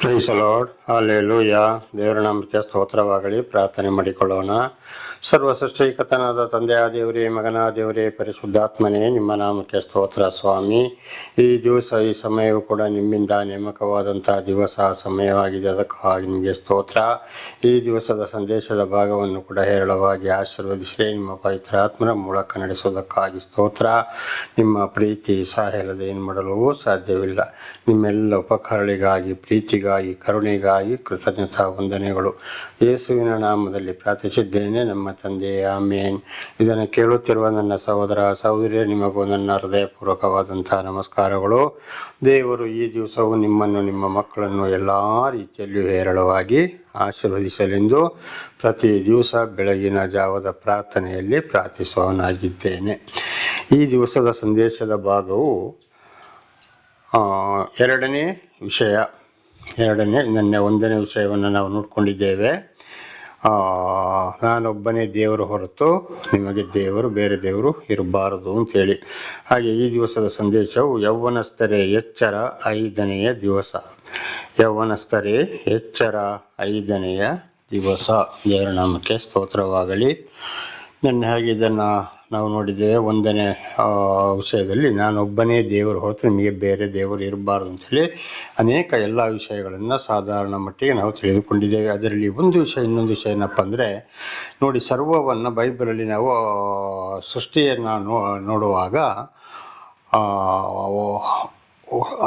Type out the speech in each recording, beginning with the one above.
Price lord, hallelujah. ದೇವರ ನಾಮಕ್ಕೆ ಸ್ತೋತ್ರವಾಗಲಿ. ಪ್ರಾರ್ಥನೆ ಮಾಡಿಕೊಳ್ಳೋಣ. ಸರ್ವ ಸೃಷ್ಟಿಕರ್ತನಾದ ತಂದೆಯ ದೇವರೇ, ಮಗನ ದೇವರೇ, ಪರಿಶುದ್ಧಾತ್ಮನೇ, ನಿಮ್ಮ ನಾಮಕ್ಕೆ ಸ್ತೋತ್ರ ಸ್ವಾಮಿ. ಈ ದಿವಸ, ಈ ಸಮಯವು ಕೂಡ ನಿಮ್ಮಿಂದ ನೇಮಕವಾದಂತಹ ದಿವಸ ಸಮಯವಾಗಿದೆ. ಅದಕ್ಕಾಗಿ ನಿಮಗೆ ಸ್ತೋತ್ರ. ಈ ದಿವಸದ ಸಂದೇಶದ ಭಾಗವನ್ನು ಕೂಡ ಹೇರಳವಾಗಿ ಆಶೀರ್ವದಿಸಿ ನಿಮ್ಮ ಪವಿತ್ರಾತ್ಮನ ಮೂಲಕ ನಡೆಸೋದಕ್ಕಾಗಿ ಸ್ತೋತ್ರ. ನಿಮ್ಮ ಪ್ರೀತಿ ಸಹಾಯಲ್ಲದೆ ಏನು ಮಾಡಲು ಸಾಧ್ಯವಿಲ್ಲ. ನಿಮ್ಮೆಲ್ಲ ಉಪಕಾರಗಳಿಗಾಗಿ, ಪ್ರೀತಿಗಾಗಿ, ಕರುಣೆಗಾಗಿ ಕೃತಜ್ಞತಾ ವಂದನೆಗಳು. ಯೇಸುವಿನ ನಾಮದಲ್ಲಿ ಪ್ರಾರ್ಥಿಸಿದ್ದೇನೆ ನಮ್ಮ ತಂದೆ, ಆಮೇನ್. ಇದನ್ನು ಕೇಳುತ್ತಿರುವ ನನ್ನ ಸಹೋದರ ಸಹೋದರಿಯರೇ, ನಿಮಗೂ ನನ್ನ ಹೃದಯಪೂರ್ವಕವಾದಂತಹ ನಮಸ್ಕಾರಗಳು. ದೇವರು ಈ ದಿವಸವು ನಿಮ್ಮನ್ನು, ನಿಮ್ಮ ಮಕ್ಕಳನ್ನು ಎಲ್ಲ ರೀತಿಯಲ್ಲಿಯೂ ಹೇರಳವಾಗಿ ಆಶೀರ್ವದಿಸಲೆಂದು ಪ್ರತಿ ದಿವಸ ಬೆಳಗಿನ ಜಾವದ ಪ್ರಾರ್ಥನೆಯಲ್ಲಿ ಪ್ರಾರ್ಥಿಸುವವನಾಗಿದ್ದೇನೆ. ಈ ದಿವಸದ ಸಂದೇಶದ ಭಾಗವು ಒಂದನೇ ವಿಷಯವನ್ನು ನಾವು ನೋಡ್ಕೊಂಡಿದ್ದೇವೆ. ನಾನೊಬ್ಬನೇ ದೇವರು ಹೊರತು ನಿಮಗೆ ಬೇರೆ ದೇವರು ಇರಬಾರದು ಅಂತೇಳಿ. ಹಾಗೆ ಈ ದಿವಸದ ಸಂದೇಶವು ಯೌವನಸ್ಥರೇ ಎಚ್ಚರ, 5ನೆಯ ದಿವಸ. ಯೌವನಸ್ಥರೇ ಎಚ್ಚರ, 5ನೆಯ ದಿವಸ. ದೇವರ ನಾಮಕ್ಕೆ ಸ್ತೋತ್ರವಾಗಲಿ. ನಿನ್ನೆ ಹಾಗೆ ಇದನ್ನು ನಾವು ನೋಡಿದ್ದೇವೆ. 1ನೇ ವಿಷಯದಲ್ಲಿ ನಾನೊಬ್ಬನೇ ದೇವರು ಹೊರತು ನಿಮಗೆ ಬೇರೆ ದೇವರು ಇರಬಾರ್ದು ಅಂತೇಳಿ ಅನೇಕ ಎಲ್ಲ ವಿಷಯಗಳನ್ನು ಸಾಧಾರಣ ಮಟ್ಟಿಗೆ ನಾವು ತಿಳಿದುಕೊಂಡಿದ್ದೇವೆ. ಅದರಲ್ಲಿ ಇನ್ನೊಂದು ವಿಷಯ ಏನಪ್ಪ ಅಂದರೆ, ನೋಡಿ, ಸರ್ವವನ್ನು ಬೈಬಲಲ್ಲಿ ನಾವು ಸೃಷ್ಟಿಯನ್ನು ನೋಡುವಾಗ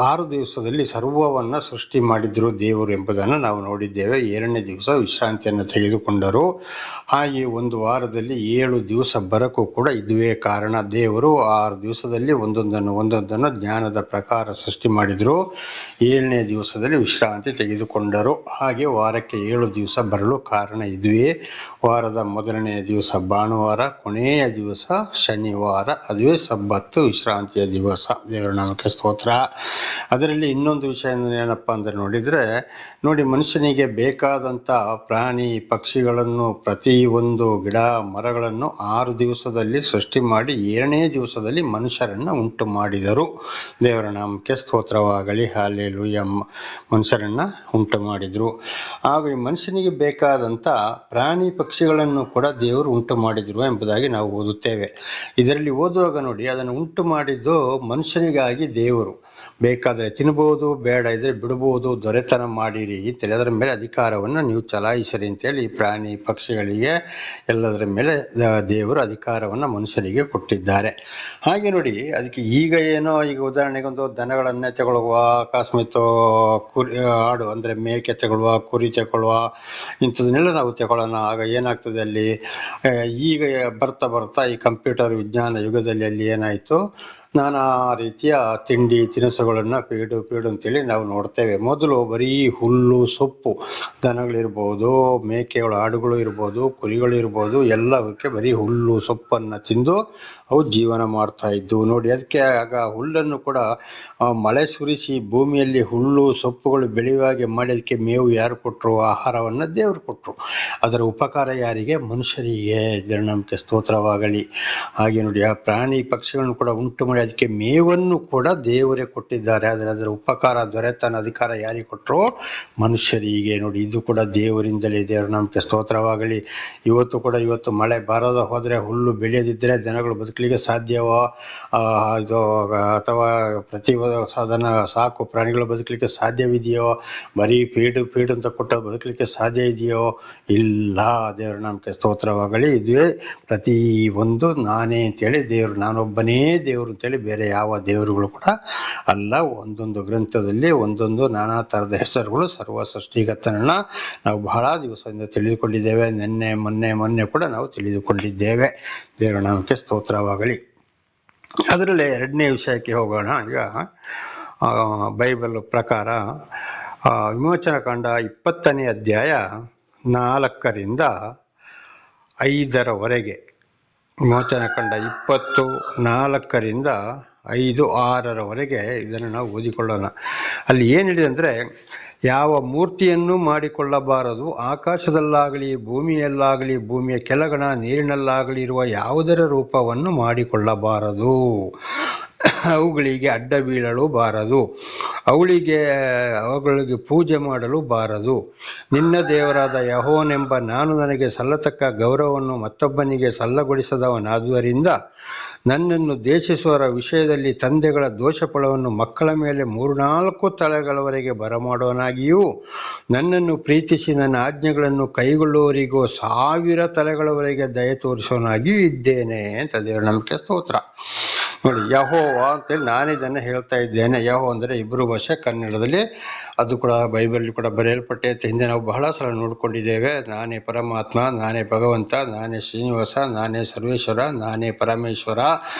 6 ದಿವಸದಲ್ಲಿ ಸರ್ವವನ್ನು ಸೃಷ್ಟಿ ಮಾಡಿದ್ರು ದೇವರು ಎಂಬುದನ್ನು ನಾವು ನೋಡಿದ್ದೇವೆ. 7ನೇ ದಿವಸ ವಿಶ್ರಾಂತಿಯನ್ನು ತೆಗೆದುಕೊಂಡರು. ಹಾಗೆ ಒಂದು ವಾರದಲ್ಲಿ 7 ದಿವಸ ಬರಕ್ಕೂ ಕೂಡ ಇದುವೇ ಕಾರಣ. ದೇವರು 6 ದಿವಸದಲ್ಲಿ ಒಂದೊಂದನ್ನು ಜ್ಞಾನದ ಪ್ರಕಾರ ಸೃಷ್ಟಿ ಮಾಡಿದ್ರು. 7ನೇ ದಿವಸದಲ್ಲಿ ವಿಶ್ರಾಂತಿ ತೆಗೆದುಕೊಂಡರು. ಹಾಗೆ ವಾರಕ್ಕೆ 7 ದಿವಸ ಬರಲು ಕಾರಣ ಇದುವೇ. ವಾರದ ಮೊದಲನೆಯ ದಿವಸ ಭಾನುವಾರ, ಕೊನೆಯ ದಿವಸ ಶನಿವಾರ, ಅದುವೇ ಸಬ್ಬತ್ತು, ವಿಶ್ರಾಂತಿಯ ದಿವಸ. ದೇವರ ನಾಮಕ್ಕೆ ಸ್ತೋತ್ರ. ಅದರಲ್ಲಿ ಇನ್ನೊಂದು ವಿಷಯ ಏನಪ್ಪ ಅಂದರೆ ನೋಡಿ, ಮನುಷ್ಯನಿಗೆ ಬೇಕಾದಂಥ ಪ್ರಾಣಿ ಪಕ್ಷಿಗಳನ್ನು, ಪ್ರತಿಯೊಂದು ಗಿಡ ಮರಗಳನ್ನು 6 ದಿವಸದಲ್ಲಿ ಸೃಷ್ಟಿ ಮಾಡಿ 7ನೇ ದಿವಸದಲ್ಲಿ ಮನುಷ್ಯರನ್ನು ಉಂಟು ಮಾಡಿದರು. ದೇವರ ನಾಮಕ್ಕೆ ಸ್ತೋತ್ರವಾಗಲಿ. ಹಲ್ಲೆಲೂಯಾ. ಮನುಷ್ಯರನ್ನು ಉಂಟು ಮಾಡಿದರು. ಹಾಗೂ ಈ ಮನುಷ್ಯನಿಗೆ ಬೇಕಾದಂಥ ಪ್ರಾಣಿ ಪಕ್ಷಿಗಳನ್ನು ಕೂಡ ದೇವರು ಉಂಟು ಮಾಡಿದರು ಎಂಬುದಾಗಿ ನಾವು ಓದುತ್ತೇವೆ. ಇದರಲ್ಲಿ ಓದುವಾಗ ನೋಡಿ, ಅದನ್ನು ಉಂಟು ಮಾಡಿದ್ದು ಮನುಷ್ಯನಿಗಾಗಿ. ದೇವರು ಬೇಕಾದರೆ ತಿನ್ಬೋದು, ಬೇಡ ಇದ್ರೆ ಬಿಡ್ಬೋದು, ದೊರೆತನ ಮಾಡಿರಿ ಅಂತೇಳಿ ಅದರ ಮೇಲೆ ಅಧಿಕಾರವನ್ನು ನೀವು ಚಲಾಯಿಸಿರಿ ಅಂತೇಳಿ ಪ್ರಾಣಿ ಪಕ್ಷಿಗಳಿಗೆ ಎಲ್ಲದರ ಮೇಲೆ ದೇವರು ಅಧಿಕಾರವನ್ನು ಮನುಷ್ಯರಿಗೆ ಕೊಟ್ಟಿದ್ದಾರೆ. ಹಾಗೆ ನೋಡಿ, ಅದಕ್ಕೆ ಈಗ ಉದಾಹರಣೆಗೆ ಒಂದು ದನಗಳನ್ನೇ ತಗೊಳ್ಳುವ, ಅಕಸ್ಮಾತ್ ಆಡು ಅಂದರೆ ಮೇಕೆ ತಗೊಳ್ಳುವ, ಕುರಿ ತಗೊಳ್ಳುವ, ಇಂಥದನ್ನೆಲ್ಲ ನಾವು ತಗೊಳ್ಳೋಣ. ಆಗ ಏನಾಗ್ತದೆ, ಅಲ್ಲಿ ಈಗ ಬರ್ತಾ ಈ ಕಂಪ್ಯೂಟರ್ ವಿಜ್ಞಾನ ಯುಗದಲ್ಲಿ ಅಲ್ಲಿ ಏನಾಯಿತು, ನಾನಾ ರೀತಿಯ ತಿಂಡಿ ತಿನಿಸುಗಳನ್ನು ಪೀಡು ಅಂತೇಳಿ ನಾವು ನೋಡ್ತೇವೆ. ಮೊದಲು ಬರೀ ಹುಲ್ಲು ಸೊಪ್ಪು, ದನಗಳಿರ್ಬೋದು, ಮೇಕೆಗಳು, ಆಡುಗಳು ಇರ್ಬೋದು, ಕುರಿಗಳು ಇರ್ಬೋದು, ಎಲ್ಲವಕ್ಕೆ ಬರೀ ಹುಲ್ಲು ಸೊಪ್ಪನ್ನು ತಿಂದು ಅವು ಜೀವನ ಮಾಡ್ತಾ ಇದ್ವು. ನೋಡಿ, ಅದಕ್ಕೆ ಆಗ ಹುಲ್ಲನ್ನು ಕೂಡ ಮಳೆ ಸುರಿಸಿ ಭೂಮಿಯಲ್ಲಿ ಹುಲ್ಲು ಸೊಪ್ಪುಗಳು ಬೆಳೆಯುವಾಗೆ ಮಾಡಿ ಅದಕ್ಕೆ ಮೇವು ಯಾರು ಕೊಟ್ಟರು? ಆಹಾರವನ್ನು ದೇವರು ಕೊಟ್ಟರು. ಅದರ ಉಪಕಾರ ಯಾರಿಗೆ? ಮನುಷ್ಯರಿಗೆ. ನಮಗೆ ಸ್ತೋತ್ರವಾಗಲಿ. ಹಾಗೆ ನೋಡಿ, ಆ ಪ್ರಾಣಿ ಪಕ್ಷಿಗಳನ್ನು ಕೂಡ ಉಂಟು ಮಾಡಿ ಅದಕ್ಕೆ ಮೇವನ್ನು ಕೂಡ ದೇವರೇ ಕೊಟ್ಟಿದ್ದಾರೆ. ಆದರೆ ಅದರ ಉಪಕಾರ, ದೊರೆತನ, ಅಧಿಕಾರ ಯಾರಿಗೆ ಕೊಟ್ಟರು? ಮನುಷ್ಯರಿಗೆ. ನೋಡಿ, ಇದು ಕೂಡ ದೇವರಿಂದಲೇ. ದೇವರ ನಮಗೆ ಸ್ತೋತ್ರವಾಗಲಿ. ಇವತ್ತು ಮಳೆ ಬರದ ಹೋದರೆ, ಹುಲ್ಲು ಬೆಳೆಯದಿದ್ದರೆ ಜನಗಳು ಬದುಕಲಿಕ್ಕೆ ಸಾಧ್ಯವೋ? ಅಥವಾ ಪ್ರತಿ ಸಾಧನ ಸಾಕು ಪ್ರಾಣಿಗಳು ಬದುಕಲಿಕ್ಕೆ ಸಾಧ್ಯವಿದೆಯೋ? ಬರೀ ಫೀಡ್ ಅಂತ ಕೊಟ್ಟ ಬದುಕಲಿಕ್ಕೆ ಸಾಧ್ಯ ಇದೆಯೋ? ಇಲ್ಲ. ದೇವರ ನಮಗೆ ಸ್ತೋತ್ರವಾಗಲಿ. ಇದುವೇ ಪ್ರತಿ ಒಂದು ನಾನೇ ಅಂತೇಳಿ ದೇವರು, ನಾನೊಬ್ಬನೇ ದೇವರು ಅಂತೇಳಿ ಬೇರೆ ಯಾವ ದೇವರುಗಳು ಕೂಡ ಅಲ್ಲ. ಒಂದೊಂದು ಗ್ರಂಥದಲ್ಲಿ ಒಂದೊಂದು ನಾನಾ ಥರದ ಹೆಸರುಗಳು ಸರ್ವ ಸೃಷ್ಟಿಕರ್ತನನ್ನು ನಾವು ಬಹಳ ದಿವಸದಿಂದ ತಿಳಿದುಕೊಂಡಿದ್ದೇವೆ. ಮೊನ್ನೆ ಕೂಡ ನಾವು ತಿಳಿದುಕೊಂಡಿದ್ದೇವೆ. ದೇವರ ನಾಮಕ್ಕೆ ಸ್ತೋತ್ರವಾಗಲಿ. ಅದರಲ್ಲೇ 2ನೇ ವಿಷಯಕ್ಕೆ ಹೋಗೋಣ. ಈಗ ಬೈಬಲ್ ಪ್ರಕಾರ ವಿಮೋಚನಕಾಂಡ 20ನೇ ಅಧ್ಯಾಯ 4ರಿಂದ 5ರವರೆಗೆ. ವಿಮೋಚನಕಾಂಡ 20, 4ರಿಂದ 5, 6ರವರೆಗೆ ಇದನ್ನು ನಾವು ಓದಿಕೊಳ್ಳೋಣ. ಅಲ್ಲಿ ಏನಿದೆ ಅಂದರೆ, ಯಾವ ಮೂರ್ತಿಯನ್ನು ಮಾಡಿಕೊಳ್ಳಬಾರದು, ಆಕಾಶದಲ್ಲಾಗಲಿ ಭೂಮಿಯಲ್ಲಾಗಲಿ ಭೂಮಿಯ ಕೆಳಗಣ ನೀರಿನಲ್ಲಾಗಲಿ ಇರುವ ಯಾವುದರ ರೂಪವನ್ನು ಮಾಡಿಕೊಳ್ಳಬಾರದು. ಅವುಗಳಿಗೆ ಅಡ್ಡ ಬೀಳಲು ಬಾರದು, ಅವುಗಳಿಗೆ ಪೂಜೆ ಮಾಡಲು ಬಾರದು. ನಿನ್ನ ದೇವರಾದ ಯೆಹೋವನೆಂಬ ನಾನು ನನಗೆ ಸಲ್ಲತಕ್ಕ ಗೌರವವನ್ನು ಮತ್ತೊಬ್ಬನಿಗೆ ಸಲ್ಲಗೊಡಿಸದವನಾದುದರಿಂದ ನನ್ನನ್ನು ದ್ವೇಷಿಸುವವರ ವಿಷಯದಲ್ಲಿ ತಂದೆಗಳ ದೋಷಫಲವನ್ನು ಮಕ್ಕಳ ಮೇಲೆ 3-4 ತಲೆಗಳವರೆಗೆ ಬರಮಾಡುವನಾಗಿಯೂ, ನನ್ನನ್ನು ಪ್ರೀತಿಸಿ ನನ್ನ ಆಜ್ಞೆಗಳನ್ನು ಕೈಗೊಳ್ಳುವವರಿಗೂ 1000 ತಲೆಗಳವರೆಗೆ ದಯೆ ತೋರಿಸುವವನಾಗಿಯೂ ಇದ್ದೇನೆ ಅಂತ ದೇವರ ನಮಗೆ ಸ್ತೋತ್ರ. ನೋಡಿ, ಯೆಹೋವ ಅಂತೇಳಿ ನಾನಿದನ್ನು ಹೇಳ್ತಾ ಇದ್ದೇನೆ. ಯೆಹೋ ಅಂದರೆ ಇಬ್ರು ಭಾಷೆ, ಕನ್ನಡದಲ್ಲಿ ಅದು ಕೂಡ ಬೈಬಲ್ ಕೂಡ ಬರೆಯಲ್ಪಟ್ಟೆ ಹಿಂದೆ ನಾವು ಬಹಳ ಸಲ ನೋಡ್ಕೊಂಡಿದ್ದೇವೆ. ನಾನೇ ಪರಮಾತ್ಮ, ನಾನೇ ಭಗವಂತ, ನಾನೇ ಶ್ರೀನಿವಾಸ, ನಾನೇ ಸರ್ವೇಶ್ವರ, ನಾನೇ ಪರಮೇಶ್ವರ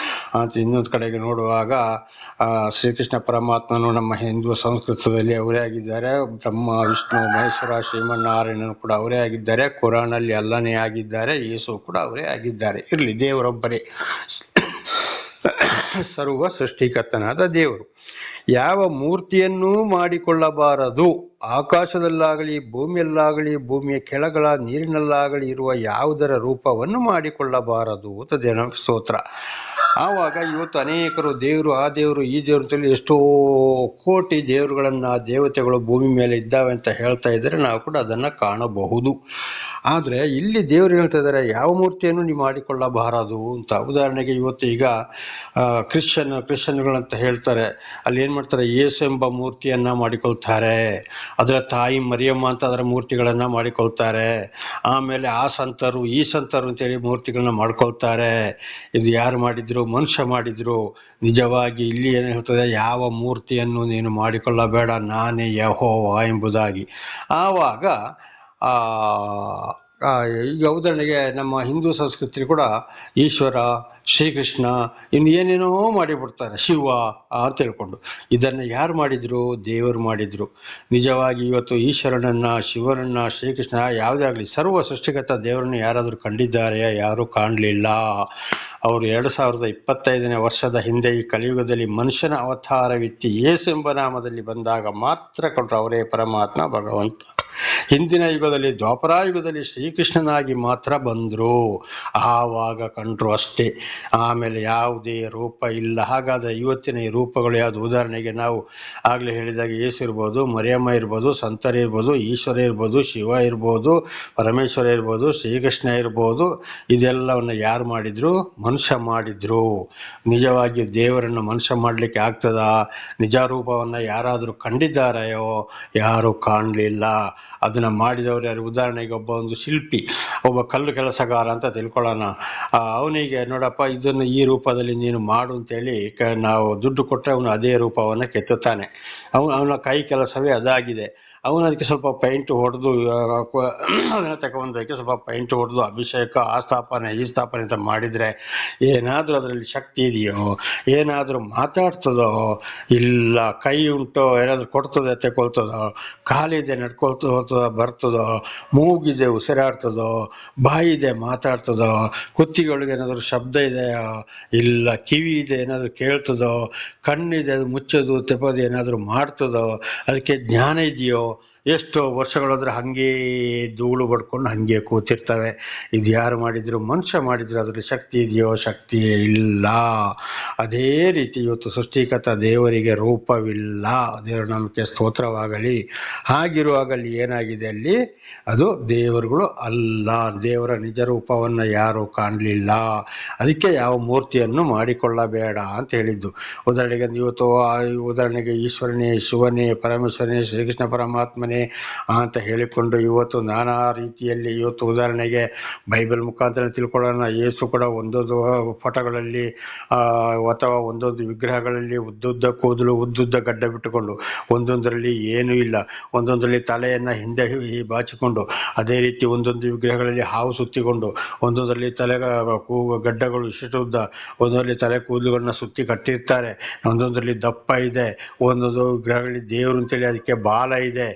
ಅಂತ. ಇನ್ನೊಂದು ಕಡೆಗೆ ನೋಡುವಾಗ ಶ್ರೀಕೃಷ್ಣ ಪರಮಾತ್ಮನು ನಮ್ಮ ಹಿಂದೂ ಸಂಸ್ಕೃತದಲ್ಲಿ ಅವರೇ ಆಗಿದ್ದಾರೆ. ಬ್ರಹ್ಮ, ವಿಷ್ಣು, ಮಹೇಶ್ವರ, ಶ್ರೀಮನ್ನಾರಾಯಣನು ಕೂಡ ಅವರೇ ಆಗಿದ್ದಾರೆ. ಕುರಾನಲ್ಲಿ ಅಲ್ಲನೇ ಆಗಿದ್ದಾರೆ. ಯೇಸು ಕೂಡ ಅವರೇ ಆಗಿದ್ದಾರೆ. ಇರಲಿ, ದೇವರೊಬ್ಬರೇ, ಸರ್ವ ಸೃಷ್ಟಿಕರ್ತನಾದ ದೇವರು. ಯಾವ ಮೂರ್ತಿಯನ್ನೂ ಮಾಡಿಕೊಳ್ಳಬಾರದು. ಆಕಾಶದಲ್ಲಾಗಲಿ ಭೂಮಿಯಲ್ಲಾಗಲಿ ಭೂಮಿಯ ಕೆಳಗಳ ನೀರಿನಲ್ಲಾಗಲಿ ಇರುವ ಯಾವುದರ ರೂಪವನ್ನು ಮಾಡಿಕೊಳ್ಳಬಾರದು ಅಂತ ದೇವರ ಸ್ತೋತ್ರ. ಆವಾಗ ಇವತ್ತು ಅನೇಕರು ದೇವರು, ಆ ದೇವರು, ಈ ದೇವರು ಅಂತೇಳಿ ಎಷ್ಟೋ ಕೋಟಿ ದೇವರುಗಳನ್ನು, ದೇವತೆಗಳು ಭೂಮಿ ಮೇಲೆ ಇದ್ದಾವೆ ಅಂತ ಹೇಳ್ತಾ ಇದ್ದಾರೆ. ನಾವು ಕೂಡ ಅದನ್ನು ಕಾಣಬಹುದು. ಆದರೆ ಇಲ್ಲಿ ದೇವರು ಹೇಳ್ತಾ ಇದ್ದಾರೆ, ಯಾವ ಮೂರ್ತಿಯನ್ನು ನೀವು ಮಾಡಿಕೊಳ್ಳಬಾರದು ಅಂತ. ಉದಾಹರಣೆಗೆ ಇವತ್ತು ಈಗ ಕ್ರಿಶ್ಚಿಯನ್ಗಳಂತ ಹೇಳ್ತಾರೆ, ಅಲ್ಲಿ ಏನು ಮಾಡ್ತಾರೆ, ಯೇಸು ಎಂಬ ಮೂರ್ತಿಯನ್ನು ಮಾಡಿಕೊಳ್ತಾರೆ. ಅದರ ತಾಯಿ ಮರಿಯಮ್ಮ ಅಂತ ಅದರ ಮೂರ್ತಿಗಳನ್ನು ಮಾಡಿಕೊಳ್ತಾರೆ. ಆಮೇಲೆ ಆ ಸಂತರು, ಈ ಸಂತರು ಅಂತೇಳಿ ಮೂರ್ತಿಗಳನ್ನ ಮಾಡ್ಕೊಳ್ತಾರೆ. ಇದು ಯಾರು ಮಾಡಿದ್ರು? ಮನುಷ್ಯ ಮಾಡಿದ್ರು. ನಿಜವಾಗಿ ಇಲ್ಲಿ ಏನು ಹೇಳ್ತದೆ, ಯಾವ ಮೂರ್ತಿಯನ್ನು ನೀನು ಮಾಡಿಕೊಳ್ಳಬೇಡ, ನಾನೇ ಯೆಹೋವ ಎಂಬುದಾಗಿ. ಆವಾಗ ಈಗ ಉದಾಹರಣೆಗೆ ನಮ್ಮ ಹಿಂದೂ ಸಂಸ್ಕೃತಿ ಕೂಡ ಈಶ್ವರ, ಶ್ರೀಕೃಷ್ಣ, ಇನ್ನು ಏನೇನೋ ಮಾಡಿಬಿಡ್ತಾರೆ, ಶಿವ ಅಂತ ಹೇಳ್ಕೊಂಡು. ಇದನ್ನು ಯಾರು ಮಾಡಿದ್ರು? ದೇವರು ಮಾಡಿದ್ರು. ನಿಜವಾಗಿ ಇವತ್ತು ಈಶ್ವರನನ್ನ, ಶಿವನನ್ನ, ಶ್ರೀಕೃಷ್ಣ ಯಾವುದೇ ಆಗಲಿ ಸರ್ವ ಸೃಷ್ಟಿಕರ್ತ ದೇವರನ್ನು ಯಾರಾದರೂ ಕಂಡಿದ್ದಾರೆ? ಯಾರೂ ಕಾಣಲಿಲ್ಲ. ಅವರು 2025ನೇ ವರ್ಷದ ಹಿಂದೆ ಈ ಕಲಿಯುಗದಲ್ಲಿ ಮನುಷ್ಯನ ಅವತಾರವಿತ್ತಿ ಯೇಸು ಎಂಬ ನಾಮದಲ್ಲಿ ಬಂದಾಗ ಮಾತ್ರ ಕಂಡ್ರು ಅವರೇ ಪರಮಾತ್ಮ, ಭಗವಂತ. ಹಿಂದಿನ ಯುಗದಲ್ಲಿ, ದ್ವಾಪರಾಯುಗದಲ್ಲಿ ಶ್ರೀಕೃಷ್ಣನಾಗಿ ಮಾತ್ರ ಬಂದರು. ಆವಾಗ ಕಂಡ್ರು ಅಷ್ಟೇ. ಆಮೇಲೆ ಯಾವುದೇ ರೂಪ ಇಲ್ಲ. ಹಾಗಾದರೆ ಇವತ್ತಿನ ಈ ರೂಪಗಳು ಯಾವುದು? ಉದಾಹರಣೆಗೆ ನಾವು ಆಗಲೇ ಹೇಳಿದಾಗ ಯೇಸು ಇರ್ಬೋದು, ಮರಿಯಮ್ಮ ಇರ್ಬೋದು, ಸಂತರು ಇರ್ಬೋದು, ಈಶ್ವರ ಇರ್ಬೋದು, ಶಿವ ಇರ್ಬೋದು, ಪರಮೇಶ್ವರ ಇರ್ಬೋದು, ಶ್ರೀಕೃಷ್ಣ ಇರ್ಬೋದು. ಇದೆಲ್ಲವನ್ನು ಯಾರು ಮಾಡಿದ್ರು? ಮನುಷ್ಯ ಮಾಡಿದ್ರು. ನಿಜವಾಗಿ ದೇವರನ್ನು ಮನುಷ್ಯ ಮಾಡಲಿಕ್ಕೆ ಆಗ್ತದಾ? ನಿಜ ರೂಪವನ್ನು ಯಾರಾದರೂ ಕಂಡಿದ್ದಾರೆಯೋ? ಯಾರೂ ಕಾಣಲಿಲ್ಲ. ಅದನ್ನು ಮಾಡಿದವರು ಯಾರು? ಉದಾಹರಣೆಗೆ ಒಂದು ಶಿಲ್ಪಿ, ಒಬ್ಬ ಕಲ್ಲು ಕೆಲಸಗಾರ ಅಂತ ತಿಳ್ಕೊಳ್ಳೋಣ. ಅವನಿಗೆ ನೋಡಪ್ಪ, ಇದನ್ನು ಈ ರೂಪದಲ್ಲಿ ನೀನು ಮಾಡು ಅಂತೇಳಿ ನಾವು ದುಡ್ಡು ಕೊಟ್ಟರೆ ಅವನು ಅದೇ ರೂಪವನ್ನು ಕೆತ್ತುತ್ತಾನೆ. ಅವನ ಕೈ ಕೆಲಸವೇ ಅದಾಗಿದೆ. ಅವನು ಅದಕ್ಕೆ ಸ್ವಲ್ಪ ಪೈಂಟ್ ಹೊಡೆದು, ಅದನ್ನು ತಗೊಂಡೋದಕ್ಕೆ ಸ್ವಲ್ಪ ಪೈಂಟ್ ಹೊಡೆದು ಅಭಿಷೇಕ, ಆ ಸ್ಥಾಪನೆ, ಈ ಸ್ಥಾಪನೆ ಅಂತ ಮಾಡಿದರೆ ಏನಾದರೂ ಅದರಲ್ಲಿ ಶಕ್ತಿ ಇದೆಯೋ? ಏನಾದರೂ ಮಾತಾಡ್ತದೋ? ಇಲ್ಲ. ಕೈ ಉಂಟೋ? ಏನಾದರೂ ಕೊಡ್ತದೆ, ತಗೊಳ್ತದೋ? ಕಾಲಿದೆ, ನಡ್ಕೊಳ್ತಾ ಹೋಗ್ತದೋ, ಬರ್ತದೋ? ಮೂಗಿದೆ, ಉಸಿರಾಡ್ತದೋ? ಬಾಯಿದೆ, ಮಾತಾಡ್ತದೋ? ಕುತ್ತಿಗೆಯೊಳಗೆ ಏನಾದರೂ ಶಬ್ದ ಇದೆಯೋ? ಇಲ್ಲ. ಕಿವಿ ಇದೆ, ಏನಾದರೂ ಕೇಳ್ತದೋ? ಕಣ್ಣಿದೆ, ಅದು ಮುಚ್ಚೋದು ತೆಪ್ಪೋದು ಏನಾದರೂ ಮಾಡ್ತದೋ? ಅದಕ್ಕೆ ಜ್ಞಾನ ಇದೆಯೋ? ಎಷ್ಟೋ ವರ್ಷಗಳಾದ್ರೆ ಹಾಗೇ ಧೂಳು ಬಡ್ಕೊಂಡು ಹಾಗೆ ಕೂತಿರ್ತವೆ. ಇದು ಯಾರು ಮಾಡಿದ್ರು? ಮನುಷ್ಯ ಮಾಡಿದ್ರು. ಅದರ ಶಕ್ತಿ ಇದೆಯೋ? ಶಕ್ತಿಯೇ ಇಲ್ಲ. ಅದೇ ರೀತಿ ಇವತ್ತು ಸೃಷ್ಟಿಕರ್ತ ದೇವರಿಗೆ ರೂಪವಿಲ್ಲ. ದೇವರ ನಾಮಕ್ಕೆ ಸ್ತೋತ್ರವಾಗಲಿ. ಹಾಗಿರುವಾಗಲಿ ಏನಾಗಿದೆ? ಅಲ್ಲಿ ಅದು ದೇವರುಗಳು ಅಲ್ಲ. ದೇವರ ನಿಜ ರೂಪವನ್ನು ಯಾರೂ ಕಾಣಲಿಲ್ಲ. ಅದಕ್ಕೆ ಯಾವ ಮೂರ್ತಿಯನ್ನು ಮಾಡಿಕೊಳ್ಳಬೇಡ ಅಂತ ಹೇಳಿದ್ದು. ಉದಾಹರಣೆಗೆ ಇವತ್ತು ಉದಾಹರಣೆಗೆ ಈಶ್ವರನೇ, ಶಿವನೇ, ಪರಮೇಶ್ವರನೇ, ಶ್ರೀಕೃಷ್ಣ ಪರಮಾತ್ಮನೇ ಅಂತ ಹೇಳಿಕೊಂಡು ಇವತ್ತು ನಾನಾ ರೀತಿಯಲ್ಲಿ ಇವತ್ತು ಉದಾಹರಣೆಗೆ ಬೈಬಲ್ ಮುಖಾಂತರ ತಿಳ್ಕೊಳ್ಳೋಣ. ಯೇಸು ಕೂಡ ಒಂದೊಂದು ಫೋಟೋಗಳಲ್ಲಿ ಅಥವಾ ಒಂದೊಂದು ವಿಗ್ರಹಗಳಲ್ಲಿ ಉದ್ದುದ್ದ ಕೂದಲು, ಉದ್ದುದ್ದ ಗಡ್ಡ ಬಿಟ್ಟುಕೊಂಡು, ಒಂದೊಂದರಲ್ಲಿ ಏನೂ ಇಲ್ಲ, ಒಂದೊಂದರಲ್ಲಿ ತಲೆಯನ್ನು ಹಿಂದೆ ಬಾಚಿಕೊಂಡು, ಅದೇ ರೀತಿ ಒಂದೊಂದು ವಿಗ್ರಹಗಳಲ್ಲಿ ಹಾವು ಸುತ್ತಿಕೊಂಡು, ಒಂದೊಂದರಲ್ಲಿ ತಲೆ ಗಡ್ಡಗಳು ಇಷ್ಟುದ್ದ, ಒಂದೊಂದರಲ್ಲಿ ತಲೆ ಕೂದಲುಗಳನ್ನ ಸುತ್ತಿ ಕಟ್ಟಿರ್ತಾರೆ, ಒಂದೊಂದರಲ್ಲಿ ದಪ್ಪ ಇದೆ, ಒಂದೊಂದು ವಿಗ್ರಹಗಳಲ್ಲಿ ದೇವರು ಅಂತೇಳಿ ಅದಕ್ಕೆ ಬಾಲ ಇದೆ,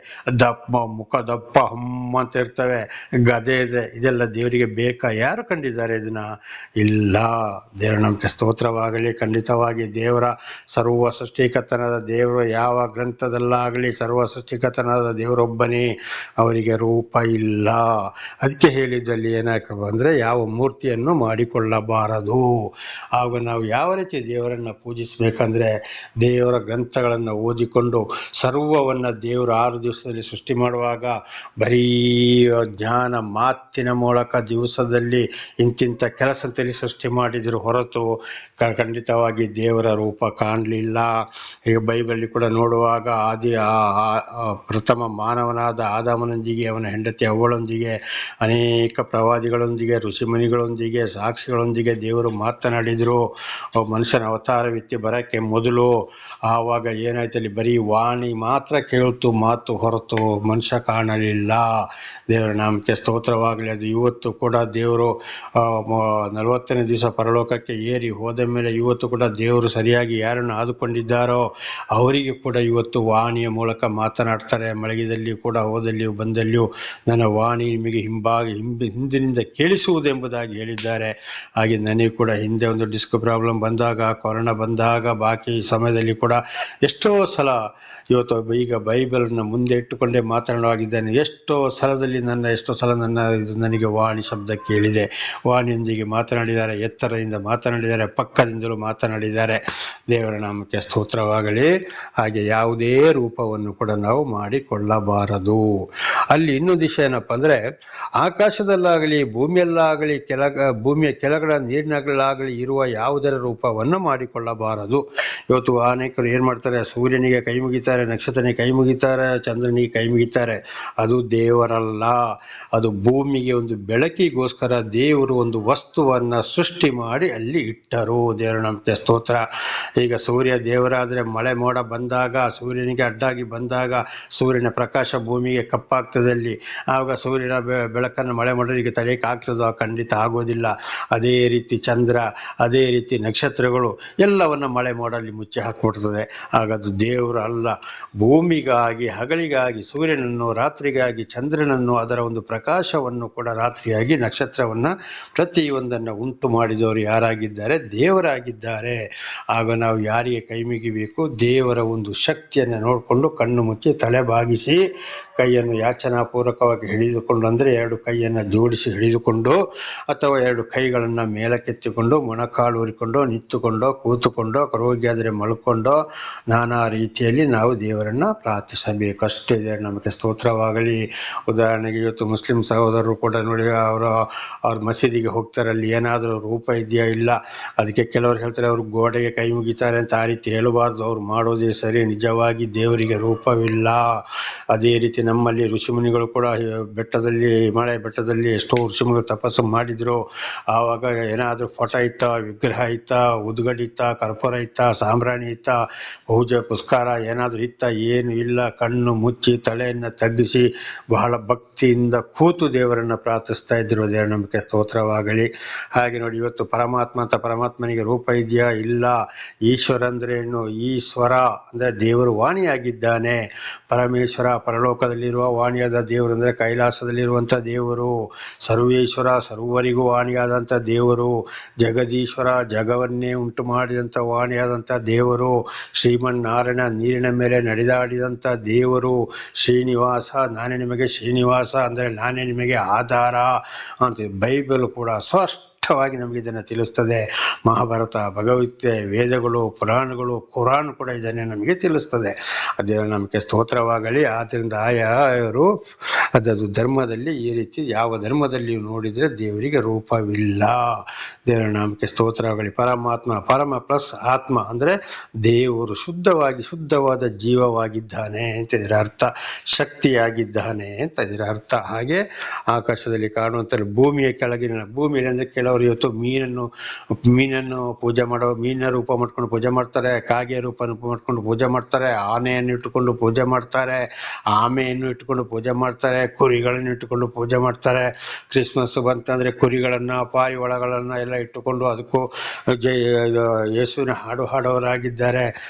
ಮುಖ ದಪ್ಪ ಹಮ್ಮ ಅಂತ ಇರ್ತವೆ, ಗದೆ ಇದೆ, ಇದೆಲ್ಲ ದೇವರಿಗೆ ಬೇಕಾ? ಯಾರು ಕಂಡಿದ್ದಾರೆ ಇದನ್ನ? ಇಲ್ಲ. ದೇವರ ನಮಗೆ ಸ್ತೋತ್ರವಾಗಲಿ. ಖಂಡಿತವಾಗಿ ದೇವರ ಸರ್ವ ಸೃಷ್ಟಿಕರ್ತನಾದ ದೇವರು ಯಾವ ಗ್ರಂಥದಲ್ಲಾಗಲಿ ಸರ್ವ ಸೃಷ್ಟಿಕರ್ತನಾದ ದೇವರೊಬ್ಬನೇ, ಅವರಿಗೆ ರೂಪ ಇಲ್ಲ. ಅದಕ್ಕೆ ಹೇಳಿದ್ದಲ್ಲಿ ಏನಾಯ್ತು ಅಂದರೆ ಯಾವ ಮೂರ್ತಿಯನ್ನು ಮಾಡಿಕೊಳ್ಳಬಾರದು. ಆಗ ನಾವು ಯಾವ ರೀತಿ ದೇವರನ್ನು ಪೂಜಿಸಬೇಕಂದ್ರೆ ದೇವರ ಗ್ರಂಥಗಳನ್ನು ಓದಿಕೊಂಡು ಸರ್ವವನ್ನು ದೇವರು 6 ದಿವಸದಲ್ಲಿ ಸೃಷ್ಟಿ ಮಾಡುವಾಗ ಬರೀ ಜ್ಞಾನ ಮಾತಿನ ಮೂಲಕ ದಿವಸದಲ್ಲಿ ಇಂತಿಂಥ ಕೆಲಸ ಅಂತೇಳಿ ಸೃಷ್ಟಿ ಮಾಡಿದ್ರು ಹೊರತು ಖಂಡಿತವಾಗಿ ದೇವರ ರೂಪ ಕಾಣಲಿಲ್ಲ. ಈಗ ಬೈಬಲ್ಲಿ ಕೂಡ ನೋಡುವಾಗ ಪ್ರಥಮ ಮಾನವನಾದ ಆದಾಮನೊಂದಿಗೆ ಅವನ ಹೆಂಡತಿ ಅವ್ವಳೊಂದಿಗೆ ಅನೇಕ ಪ್ರವಾದಿಗಳೊಂದಿಗೆ ಋಷಿಮುನಿಗಳೊಂದಿಗೆ ಸಾಕ್ಷಿಗಳೊಂದಿಗೆ ದೇವರು ಮಾತನಾಡಿದರು. ಮನುಷ್ಯನ ಅವತಾರವೆತ್ತಿ ಬರೋಕ್ಕೆ ಮೊದಲು ಆವಾಗ ಏನಾಯ್ತಲ್ಲಿ ಬರೀ ವಾಣಿ ಮಾತ್ರ ಕೇಳ್ತು, ಮಾತು ಹೊರತು ಮನುಷ್ಯ ಕಾಣಲಿಲ್ಲ. ದೇವರ ನಾಮಕ್ಕೆ ಸ್ತೋತ್ರವಾಗಲಿ. ಅದು ಇವತ್ತು ಕೂಡ ದೇವರು 40ನೇ ದಿವಸ ಪರಲೋಕಕ್ಕೆ ಏರಿ ಹೋದ ಮೇಲೆ ಇವತ್ತು ಕೂಡ ದೇವರು ಸರಿಯಾಗಿ ಯಾರನ್ನು ಆದುಕೊಂಡಿದ್ದಾರೋ ಅವರಿಗೆ ಕೂಡ ಇವತ್ತು ವಾಣಿಯ ಮೂಲಕ ಮಾತನಾಡ್ತಾರೆ. ಮಲಗಿದಲ್ಲಿ ಕೂಡ ಹೋದಲ್ಲಿಯೂ ಬಂದಲ್ಲಿಯೂ ನನ್ನ ವಾಣಿ ನಿಮಗೆ ಹಿಂದಿನಿಂದ ಕೇಳಿಸುವುದೆಂಬುದಾಗಿ ಹೇಳಿದ್ದಾರೆ. ಹಾಗೆ ನನಗೆ ಕೂಡ ಹಿಂದೆ ಒಂದು ಡಿಸ್ಕ್ ಪ್ರಾಬ್ಲಮ್ ಬಂದಾಗ, ಕೊರೋನಾ ಬಂದಾಗ, ಬಾಕಿ ಸಮಯದಲ್ಲಿ ಕೂಡ ಎಷ್ಟೋ ಸಲ ಇವತ್ತು ಈಗ ಬೈಬಲನ್ನು ಮುಂದೆ ಇಟ್ಟುಕೊಂಡೇ ಮಾತನಾಡುವಾಗಿದ್ದೇನೆ. ಎಷ್ಟೋ ಸಲ ನನಗೆ ವಾಣಿ ಶಬ್ದ ಕೇಳಿದೆ. ವಾಣಿಯೊಂದಿಗೆ ಮಾತನಾಡಿದ್ದಾರೆ, ಎತ್ತರದಿಂದ ಮಾತನಾಡಿದ್ದಾರೆ, ಪಕ್ಕದಿಂದಲೂ ಮಾತನಾಡಿದ್ದಾರೆ. ದೇವರ ನಾಮಕ್ಕೆ ಸ್ತೋತ್ರವಾಗಲಿ. ಹಾಗೆ ಯಾವುದೇ ರೂಪವನ್ನು ಕೂಡ ನಾವು ಮಾಡಿಕೊಳ್ಳಬಾರದು. ಅಲ್ಲಿ ಇನ್ನೊಂದು ವಿಷಯ ಏನಪ್ಪ ಅಂದರೆ ಆಕಾಶದಲ್ಲಾಗಲಿ ಭೂಮಿಯಲ್ಲಾಗಲಿ ಭೂಮಿಯ ಕೆಳಗಡೆ ನೀರಿನಲ್ಲಾಗಲಿ ಇರುವ ಯಾವುದರ ರೂಪವನ್ನು ಮಾಡಿಕೊಳ್ಳಬಾರದು. ಇವತ್ತು ಅನೇಕರು ಏನು ಮಾಡ್ತಾರೆ, ಸೂರ್ಯನಿಗೆ ಕೈ ಮುಗಿತಾರೆ, ನಕ್ಷತ್ರನಿಗೆ ಕೈ ಮುಗಿತಾರೆ, ಚಂದ್ರನಿಗೆ ಕೈ ಮುಗಿತಾರೆ. ಅದು ದೇವರಲ್ಲ. ಅದು ಭೂಮಿಗೆ ಒಂದು ಬೆಳಕಿಗೋಸ್ಕರ ದೇವರು ಒಂದು ವಸ್ತುವನ್ನು ಸೃಷ್ಟಿ ಮಾಡಿ ಅಲ್ಲಿ ಇಟ್ಟರು. ದೇವರ ನಮಗೆ ಸ್ತೋತ್ರ. ಈಗ ಸೂರ್ಯ ದೇವರಾದರೆ ಮಳೆ ಮೋಡ ಬಂದಾಗ, ಸೂರ್ಯನಿಗೆ ಅಡ್ಡಾಗಿ ಬಂದಾಗ ಸೂರ್ಯನ ಪ್ರಕಾಶ ಭೂಮಿಗೆ ಕಪ್ಪಾಗ್ತದಲ್ಲಿ ಆವಾಗ ಸೂರ್ಯನ ಬೆಳಕನ್ನು ಮಳೆ ಮೋಡರಿಗೆ ತಡೆಯಕ್ಕೆ ಆಗ್ತದೋ? ಖಂಡಿತ ಆಗೋದಿಲ್ಲ. ಅದೇ ರೀತಿ ಚಂದ್ರ, ಅದೇ ರೀತಿ ನಕ್ಷತ್ರಗಳು ಎಲ್ಲವನ್ನ ಮಳೆ ಮೋಡಲ್ಲಿ ಮುಚ್ಚಿ ಹಾಕ್ಬಿಡ್ತದೆ. ಹಾಗದು ದೇವರು ಅಲ್ಲ. ಭೂಮಿಗಾಗಿ, ಹಗಲಿಗಾಗಿ ಸೂರ್ಯನನ್ನು, ರಾತ್ರಿಗಾಗಿ ಚಂದ್ರನನ್ನು, ಅದರ ಒಂದು ಪ್ರಕಾಶವನ್ನು ಕೂಡ ರಾತ್ರಿಯಾಗಿ ನಕ್ಷತ್ರವನ್ನು ಪ್ರತಿಯೊಂದನ್ನು ಉಂಟು ಮಾಡಿದವರು ಯಾರಾಗಿದ್ದಾರೆ? ದೇವರಾಗಿದ್ದಾರೆ. ಆಗ ನಾವು ಯಾರಿಗೆ ಕೈ ಮುಗಿಬೇಕು? ದೇವರ ಒಂದು ಶಕ್ತಿಯನ್ನು ನೋಡಿಕೊಂಡು ಕಣ್ಣು ಮುಚ್ಚಿ ತಲೆ ಬಾಗಿಸಿ ಕೈಯನ್ನು ಯಾಚನಾಪೂರ್ವಕವಾಗಿ ಹಿಡಿದುಕೊಂಡು, ಅಂದರೆ 2 ಕೈಯನ್ನು ಜೋಡಿಸಿ ಹಿಡಿದುಕೊಂಡು ಅಥವಾ 2 ಕೈಗಳನ್ನು ಮೇಲಕ್ಕೆತ್ತಿಕೊಂಡು ಮೊಣಕಾಲು ಊರಿಕೊಂಡು ನಿಂತುಕೊಂಡು ಕೂತುಕೊಂಡು ರೋಗಿಯಾದರೆ ಮಲ್ಕೊಂಡು ನಾನಾ ರೀತಿಯಲ್ಲಿ ನಾವು ದೇವರನ್ನು ಪ್ರಾರ್ಥಿಸಬೇಕು. ಅಷ್ಟೇ. ನಮಗೆ ಸ್ತೋತ್ರವಾಗಲಿ. ಉದಾಹರಣೆಗೆ ಇವತ್ತು ಮುಸ್ಲಿಂ ಸಹೋದರರು ಕೂಡ ನೋಡಿ, ಅವ್ರ ಮಸೀದಿಗೆ ಹೋಗ್ತಾರೆ, ಅಲ್ಲಿ ಏನಾದರೂ ರೂಪ ಇದೆಯಾ? ಇಲ್ಲ. ಅದಕ್ಕೆ ಕೆಲವರು ಹೇಳ್ತಾರೆ ಅವರು ಗೋಡೆಗೆ ಕೈ ಮುಗಿತಾರೆ ಅಂತ. ಆ ರೀತಿ ಹೇಳಬಾರ್ದು. ಅವ್ರು ಮಾಡೋದೇ ಸರಿ. ನಿಜವಾಗಿ ದೇವರಿಗೆ ರೂಪವಿಲ್ಲ. ಅದೇ ರೀತಿ ನಮ್ಮಲ್ಲಿ ಋಷಿಮುನಿಗಳು ಕೂಡ ಹಿಮಾಲಯ ಬೆಟ್ಟದಲ್ಲಿ ಎಷ್ಟೋ ಋಷಿಮುನಿಗಳು ತಪಸ್ಸು ಮಾಡಿದ್ರು. ಆವಾಗ ಏನಾದರೂ ಫೋಟೋ ಇತ್ತ, ವಿಗ್ರಹ ಇತ್ತ, ಉದ್ಗಡಿ ಇತ್ತ, ಕರ್ಪೂರ ಇತ್ತ, ಸಾಂಬ್ರಾಣಿ ಇತ್ತ, ಪೂಜೆ ಪುಸ್ಕಾರ ಏನಾದರೂ ಇತ್ತ? ಏನು ಇಲ್ಲ. ಕಣ್ಣು ಮುಚ್ಚಿ ತಲೆಯನ್ನು ತಗ್ಗಿಸಿ ಬಹಳ ಭಕ್ತಿಯಿಂದ ಕೂತು ದೇವರನ್ನು ಪ್ರಾರ್ಥಿಸ್ತಾ ಇದ್ರು. ದೇವರ ನಂಬಿಕೆ ಸ್ತೋತ್ರವಾಗಲಿ. ಹಾಗೆ ನೋಡಿ, ಇವತ್ತು ಪರಮಾತ್ಮ ಅಂತ ಪರಮಾತ್ಮನಿಗೆ ರೂಪ ಇದೆಯಾ? ಇಲ್ಲ. ಈಶ್ವರ ಅಂದ್ರೆ ಏನು? ಈಶ್ವರ ಅಂದರೆ ದೇವರು ವಾಣಿಯಾಗಿದ್ದಾನೆ. ಪರಮೇಶ್ವರ ಪರಲೋಕದಲ್ಲಿರುವ ವಾಣಿಯಾದ ದೇವರು ಅಂದರೆ ಕೈಲಾಸದಲ್ಲಿರುವಂಥ ದೇವರು. ಸರ್ವೇಶ್ವರ ಸರ್ವರಿಗೂ ವಾಣಿಯಾದಂಥ ದೇವರು. ಜಗದೀಶ್ವರ ಜಗವನ್ನೇ ಉಂಟು ಮಾಡಿದಂಥ ವಾಣಿಯಾದಂಥ ದೇವರು. ಶ್ರೀಮನ್ನಾರಾಯಣ ನೀರಿನ ಮೇಲೆ ನಡೆದಾಡಿದಂಥ ದೇವರು. ಶ್ರೀನಿವಾಸ, ನಾನೇ ನಿಮಗೆ ಶ್ರೀನಿವಾಸ ಅಂದರೆ ನಾನೇ ನಿಮಗೆ ಆಧಾರ ಅಂತ ಬೈಬಲ್ ಕೂಡ ಸ್ಪಷ್ಟವಾಗಿ ನಮಗೆ ಇದನ್ನು ತಿಳಿಸ್ತದೆ. ಮಹಾಭಾರತ, ಭಗವದ್ಗೀತೆ, ವೇದಗಳು, ಪುರಾಣಗಳು, ಕುರಾನ್ ಕೂಡ ಇದನ್ನೇ ನಮಗೆ ತಿಳಿಸ್ತದೆ. ಅದೇ ನಮಗೆ ಸ್ತೋತ್ರವಾಗಲಿ. ಆದ್ದರಿಂದ ಆಯಾರು ಅದದು ಧರ್ಮದಲ್ಲಿ ಈ ರೀತಿ ಯಾವ ಧರ್ಮದಲ್ಲಿ ನೋಡಿದರೆ ದೇವರಿಗೆ ರೂಪವಿಲ್ಲ. ದೇವರ ನಾಮಕ್ಕೆ ಸ್ತೋತ್ರವಾಗಲಿ. ಪರಮಾತ್ಮ, ಪರಮ ಪ್ಲಸ್ ಆತ್ಮ ಅಂದರೆ ದೇವರು ಶುದ್ಧವಾದ ಜೀವವಾಗಿದ್ದಾನೆ ಅಂತ ಇದರ ಅರ್ಥ. ಶಕ್ತಿಯಾಗಿದ್ದಾನೆ ಅಂತ ಇದರ ಅರ್ಥ. ಹಾಗೆ ಆಕಾಶದಲ್ಲಿ ಕಾಣುವಂಥ ಭೂಮಿಯ ಕೆಳಗಿನ, ಭೂಮಿಯಲ್ಲಿ ಅಂದರೆ ಕೆಲವರು ಕೆಲವರು ಇವತ್ತು ಮೀನನ್ನು ಪೂಜೆ ಮಾಡೋ, ಮೀನಿನ ರೂಪ ಮಾಡ್ಕೊಂಡು ಪೂಜೆ ಮಾಡ್ತಾರೆ, ಕಾಗೆ ರೂಪ ಮಾಡ್ಕೊಂಡು ಪೂಜೆ ಮಾಡ್ತಾರೆ, ಆನೆಯನ್ನು ಇಟ್ಟುಕೊಂಡು ಪೂಜೆ ಮಾಡ್ತಾರೆ, ಆಮೆಯನ್ನು ಇಟ್ಟುಕೊಂಡು ಪೂಜೆ ಮಾಡ್ತಾರೆ, ಕುರಿಗಳನ್ನು ಇಟ್ಟುಕೊಂಡು ಪೂಜೆ ಮಾಡ್ತಾರೆ. ಕ್ರಿಸ್ಮಸ್ ಬಂತಂದ್ರೆ ಕುರಿಗಳನ್ನ, ಪಾರಿವಾಳಗಳನ್ನ ಎಲ್ಲ ಇಟ್ಟುಕೊಂಡು ಅದಕ್ಕೂ ಯೇಸುವಿನ ಹಾಡು ಹಾಡೋರಾಗಿದ್ದಾರೆ.